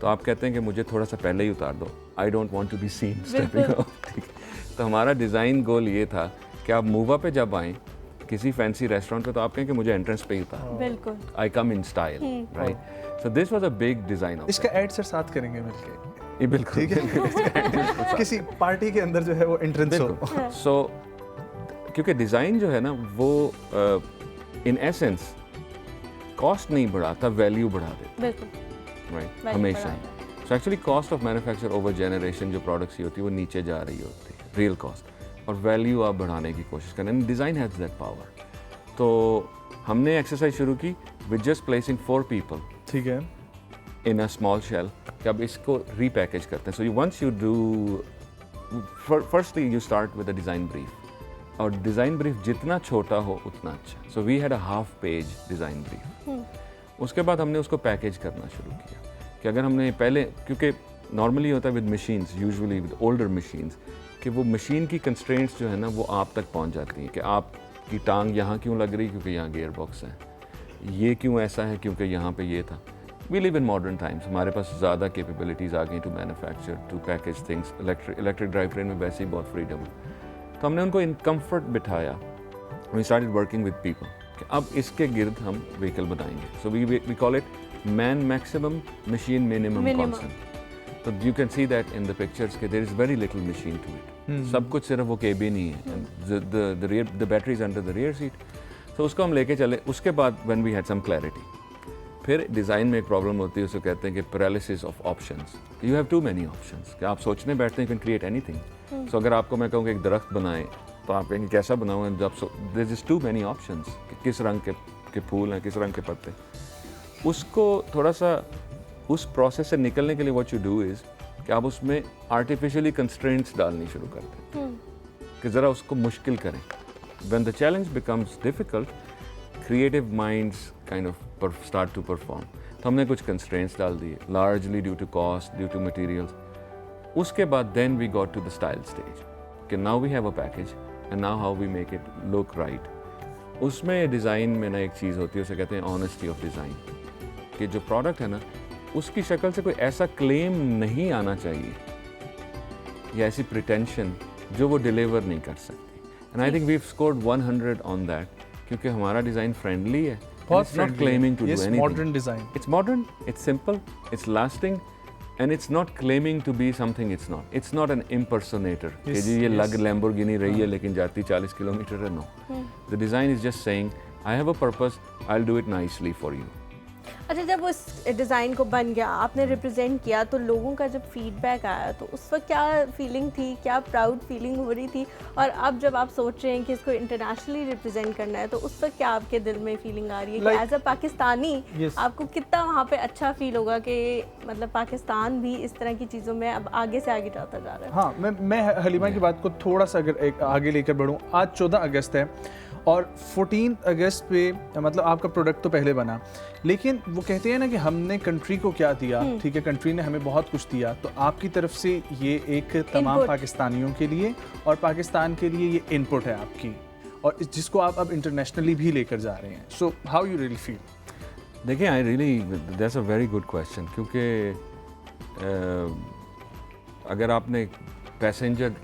तो आप कहते हैं कि मुझे थोड़ा सा पहले ही उतार दो, I don't want to be seen stepping off, ठीक है। तो हमारा डिज़ाइन गोल ये था कि आप मूवा पे जब आएँ किसी फैंसी रेस्टोरेंट पे, तो आप कहें कि मुझे एंट्रेंस पे ही उतारो, बिल्कुल, I come in style, right. So this was a big design of इसका ऐड सर साथ करेंगे मिलके, ये बिल्कुल ठीक है। किसी पार्टी के अंदर जो है वो एंट्रेंस हो। सो क्योंकि डिज़ाइन जो है ना वो इन एसेंस कॉस्ट नहीं बढ़ाता, वैल्यू बढ़ा देता, बिल्कुल राइट, हमेशा। So actually cost of manufacture over generation जो प्रोडक्ट्स की होती है वो नीचे जा रही होती है, रियल कॉस्ट, और वैल्यू आप बढ़ाने की कोशिश करें, and design has that power. तो हमने एक्सरसाइज शुरू की विद जस्ट प्लेसिंग 4 पीपल, ठीक है, इन अ स्मॉल शेल, कि अब इसको रीपैकेज करते हैं। So you once you do, firstly you start with a design brief, और डिज़ाइन ब्रीफ जितना छोटा हो उतना अच्छा। So we had a half page design brief. उसके बाद हमने उसको पैकेज करना शुरू किया कि अगर हमने पहले, क्योंकि नॉर्मली होता है with machines, usually with older machines, कि वो मशीन की कंस्ट्रेंट्स जो है ना वो आप तक पहुंच जाती हैं, कि आपकी टांग यहाँ क्यों लग रही, क्योंकि यहाँ गियर बॉक्स है, ये क्यों ऐसा है, क्योंकि यहाँ पे ये था। We live in modern times, हमारे पास ज़्यादा कैपेबिलिटीज़ आ गई to manufacture, to package things. Electric drive train में वैसे ही बहुत फ्रीडम है, तो हमने उनको इन कम्फर्ट बिठाया। We started working with people कि अब इसके गिर्द हम व्हीकल बनाएंगे। So we call it man maximum, machine minimum concept. तो you can see that in the pictures के there is very little machine to it, सब कुछ सिर्फ वो केबिन ही है, the batteries under the rear seat. तो उसको हम लेके चले। उसके बाद when we had some clarity, फिर डिज़ाइन में एक प्रॉब्लम होती है, उसे कहते हैं कि paralysis of options. You have too many options, कि आप सोचने बैठते हैं, कैन क्रिएट एनीथिंग। सो अगर आपको मैं कहूँ कि एक दरख्त बनाएं, तो आप कहेंगे कैसा बनाऊँ, जब there is too many options, कि किस रंग के फूल हैं, किस रंग के पत्ते। उसको थोड़ा सा उस प्रोसेस से निकलने के लिए व्हाट यू डू इज़ कि आप उसमें आर्टिफिशियली कंस्ट्रेंट्स डालनी शुरू करते हैं, कि ज़रा उसको मुश्किल करें। When the challenge becomes difficult, creative minds kind of start to perform. तो हमने कुछ कंस्ट्रेंट्स डाल दिए, largely due to cost, due to materials. उसके बाद then we got to the style stage, कि now we have a package and now how we make it look right. उसमें डिज़ाइन में ना एक चीज़ होती है, उसे कहते हैं ऑनेस्टी ऑफ डिज़ाइन, कि जो प्रोडक्ट है ना उसकी शक्ल से कोई ऐसा क्लेम नहीं आना चाहिए या ऐसी प्रिटेंशन जो वो डिलीवर नहीं कर सकती। And I think we have scored 100 on that, क्योंकि हमारा डिज़ाइन फ्रेंडली है, बहुत not claiming to do anything. Modern design, it's modern, it's simple, it's lasting, and it's not claiming to be something it's not. It's not an impersonator कि जी ये लग लैम्बोर्गिनी रही है लेकिन जाती 40 किलोमीटर है। No, the design is just saying I have a purpose, I will do it nicely for you. अच्छा, जब उस डिज़ाइन को बन गया, आपने रिप्रेजेंट किया, तो लोगों का जब फीडबैक आया तो उस वक्त क्या फीलिंग थी, क्या प्राउड फीलिंग हो रही थी? और अब जब आप सोच रहे हैं कि इसको इंटरनेशनली रिप्रेजेंट करना है, तो उस वक्त क्या आपके दिल में फीलिंग आ रही है कि एज अ पाकिस्तानी आपको कितना वहाँ पे अच्छा फील होगा कि मतलब पाकिस्तान भी इस तरह की चीज़ों में अब आगे से आगे जाता जा रहा है? हाँ, मैं हलीमा की बात को थोड़ा सा अगर एक आगे लेकर बढ़ूँ, आज 14 अगस्त है और 14 अगस्त पे मतलब आपका प्रोडक्ट तो पहले बना, लेकिन वो कहते हैं ना कि हमने कंट्री को क्या दिया, ठीक है, कंट्री ने हमें बहुत कुछ दिया, तो आपकी तरफ से ये एक तमाम पाकिस्तानियों के लिए और पाकिस्तान के लिए ये इनपुट है आपकी, और जिसको आप अब इंटरनेशनली भी लेकर जा रहे हैं। So how you really feel? देखिए, I really that's a very good question, क्योंकि अगर आपने पैसेंजर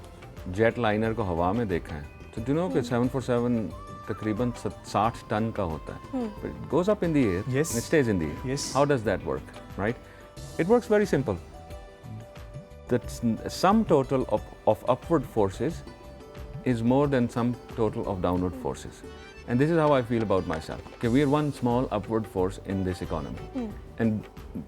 जेट लाइनर को हवा में देखा है तो डू नो कि 747 तकरीबन 60 टन का होता है. It goes up in the air Yes. and it stays in the air. Yes. How does that work, right? It works very simple. The sum total of upward forces is more than sum total of downward forces. And this is how I feel about myself. Okay, we are one small upward force in this economy. And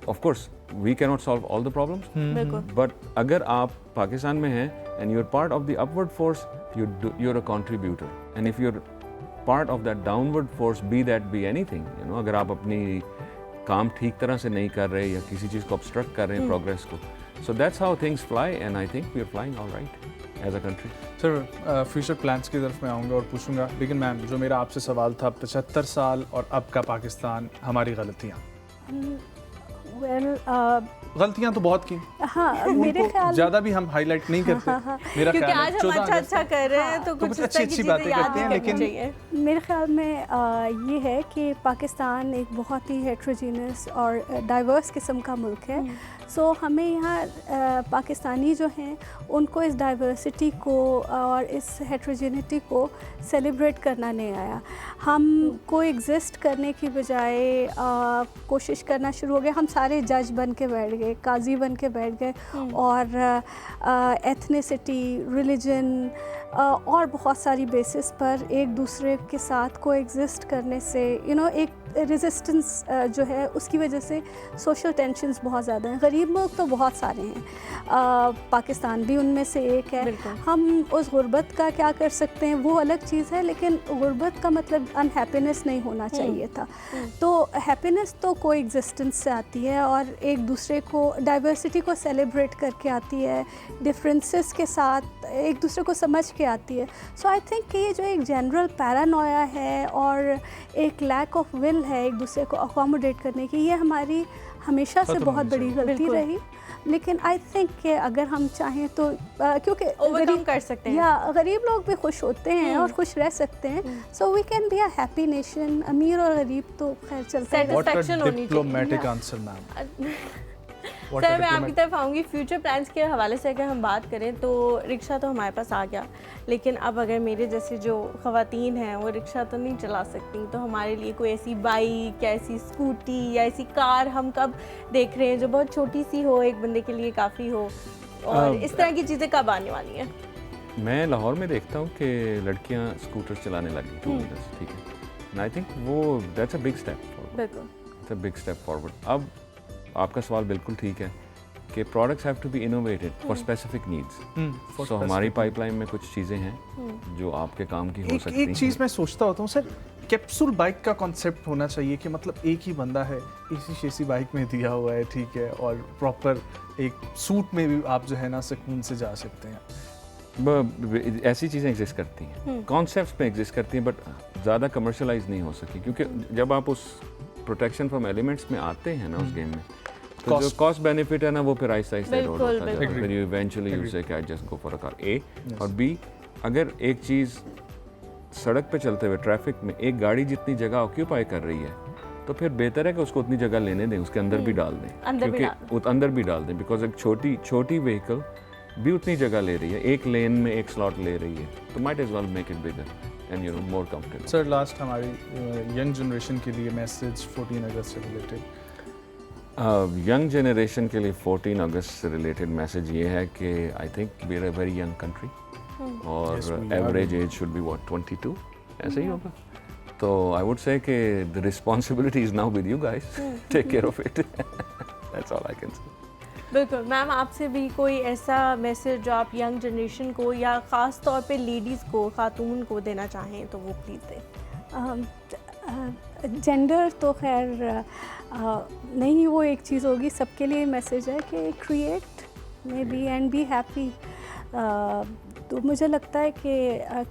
of course, we cannot solve all the problems. बिल्कुल. But अगर आप पाकिस्तान में हैं and you're part of the upward force, you're a contributor. And if you're part of that downward force, be anything, you know, अगर आप अपनी काम ठीक तरह से नहीं कर रहे या किसी चीज़ को obstruct कर रहे हैं progress को, so that's how things fly, and I think we're flying all right as a country. Sir future plans की तरफ मैं आऊँगा और पूछूंगा, लेकिन मैम जो मेरा आपसे सवाल था 75 साल और अब का पाकिस्तान, हमारी गलतियाँ. गलतियाँ तो बहुत की, हाँ मेरे ख्याल ज़्यादा भी हम हाईलाइट नहीं करते. मेरा क्योंकि ख्याल है आज हम 14 अच्छा कर रहे हैं तो तो कुछ कुछ अच्छी बातें करते हैं, लेकिन मेरे ख्याल में ये है कि पाकिस्तान एक बहुत ही हेट्रोजीनस और डाइवर्स किस्म का मुल्क है. सो हमें यहाँ पाकिस्तानी जो हैं उनको इस डाइवर्सिटी को और इस हेट्रोजीनिटी को सेलिब्रेट करना नहीं आया. हम को एग्जिस्ट करने की बजाय कोशिश करना शुरू हो गया. हम सारे जज बन के बैठ गए, काजी बन के बैठ गए और एथनिसिटी, रिलीजन और बहुत सारी बेसिस पर एक दूसरे के साथ को एग्जिस्ट करने से एक रेजिस्टेंस जो है उसकी वजह से सोशल टेंशन्स बहुत ज़्यादा हैं. गरीब मुल्क तो बहुत सारे हैं, पाकिस्तान भी उनमें से एक है. हम उस गुर्बत का क्या कर सकते हैं वो अलग चीज़ है, लेकिन गुर्बत का मतलब अनहैप्पीनेस नहीं होना चाहिए था. तो हैप्पीनेस तो को एग्जिस्टेंस से आती है और एक दूसरे को डाइवर्सिटी को सेलिब्रेट करके आती है, डिफरेंसेस के साथ एक दूसरे को समझ के आती है. सो आई थिंक कि ये जो एक जनरल पैरानोया है और एक लैक ऑफ विल है एक दूसरे को अकोमोडेट करने की, ये हमारी हमेशा से बहुत बड़ी गलती रही. लेकिन आई थिंक कि अगर हम चाहें तो क्योंकि ओवरकम कर सकते हैं या गरीब लोग भी खुश होते हैं और खुश रह सकते हैं. So we can be a happy nation. अमीर और गरीब तो खैर चलता है. सेटिस्फैक्शन होनी चाहिए. Diplomatic answer ma'am. सर मैं आपकी तरफ आऊँगी. फ्यूचर प्लान्स के हवाले से अगर हम बात करें तो रिक्शा तो हमारे पास आ गया, लेकिन अब अगर मेरे जैसे जो ख़वातीन हैं वो रिक्शा तो नहीं चला सकती, तो हमारे लिए कोई ऐसी बाइक या ऐसी स्कूटी या ऐसी कार हम कब देख रहे हैं जो बहुत छोटी सी हो, एक बंदे के लिए काफ़ी हो, और इस तरह की चीज़ें कब आने वाली हैं? मैं लाहौर में देखता हूँ कि लड़कियाँ स्कूटर चलाने लगी, टू व्हीलर्स, ठीक है. एंड आई थिंक वो that's a big step forward. बिल्कुल, it's a big step forward. अब आपका सवाल बिल्कुल ठीक है कि products have to be innovated for specific needs. So हमारी पाइपलाइन में कुछ चीज़ें हैं जो आपके काम की हो सकती हैं. एक चीज़ मैं सोचता होता हूँ सर, कैप्सूल बाइक का कॉन्सेप्ट होना चाहिए कि मतलब एक ही बंदा है, इसी शेसी बाइक में दिया हुआ है, ठीक है, और प्रॉपर एक सूट में भी आप जो है ना सुकून से जा सकते हैं. ऐसी चीज़ें एग्जिस्ट करती हैं, कॉन्सेप्ट्स में एग्जिस्ट करती हैं, बट ज़्यादा कमर्शलाइज नहीं हो सकी, क्योंकि जब आप उस प्रोटेक्शन फ्रॉम एलिमेंट्स में आते हैं ना उस गेम में, तो जो कॉस्ट बेनिफिट है ना वो फिर आहिस्ता आहिस्ता रोड होता है. फिर you eventually you say I just go for a car. A और बी, अगर एक चीज़ सड़क पे चलते हुए ट्रैफिक में एक गाड़ी जितनी जगह ऑक्यूपाई कर रही है तो फिर बेहतर है कि उसको उतनी जगह लेने दें, उसके अंदर भी डाल दें, क्योंकि अंदर भी डाल दें, बिकॉज एक छोटी व्हीकल भी उतनी जगह ले रही है, एक लेन में एक स्लॉट ले रही है, तो might as well make it bigger and you know more comfortable. Sir last हमारी यंग जनरेशन के लिए मैसेज 14 अगस्त से रिलेटेड. यंग जनरेशन के लिए 14 अगस्त से रिलेटेड मैसेज ये है कि I think we are a very young country और average age should be what 22, ऐसे ही होगा. तो आई वुड से कि the responsibility is now with you guys, take care of it. That's all I can say. बिल्कुल. मैम आपसे भी कोई ऐसा मैसेज जो आप यंग जनरेशन को या ख़ास तौर पे लेडीज़ को, खातून को देना चाहें तो वो प्लीज़ दें. जेंडर तो खैर नहीं, वो एक चीज़ होगी, सबके लिए मैसेज है कि create may be and be happy. तो मुझे लगता है कि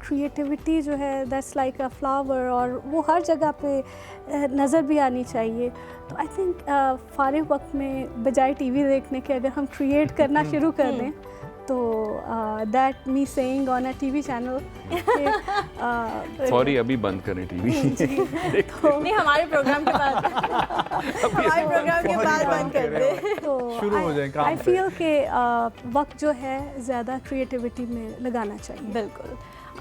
क्रिएटिविटी जो है दैट्स लाइक अ फ्लावर, और वो हर जगह पे नज़र भी आनी चाहिए. तो आई थिंक फारिग वक्त में बजाय टीवी देखने के अगर हम क्रिएट करना शुरू कर दें तो that me saying on a TV channel sorry, अभी बंद करें टीवी। नहीं, हमारे प्रोग्राम के बाद हमारे प्रोग्राम के बाद बंद कर दे। तो शुरू हो जाए काम आई पे। फील कि वक्त जो है ज़्यादा क्रिएटिविटी में लगाना चाहिए। बिल्कुल।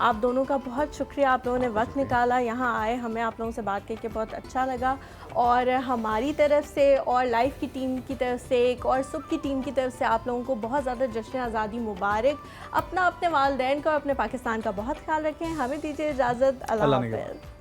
आप दोनों का बहुत शुक्रिया, आप लोगों ने वक्त निकाला, यहाँ आए, हमें आप लोगों से बात करके बहुत अच्छा लगा। और हमारी तरफ से और लाइव की टीम की तरफ से, एक और सुब की टीम की तरफ से आप लोगों को बहुत ज़्यादा जश्न आज़ादी मुबारक। अपना, अपने वालिदैन का और अपने पाकिस्तान का बहुत ख्याल रखें। हमें दीजिए इजाज़त। अल्लाह अल्लाह हाफ़िज़। निगहबान।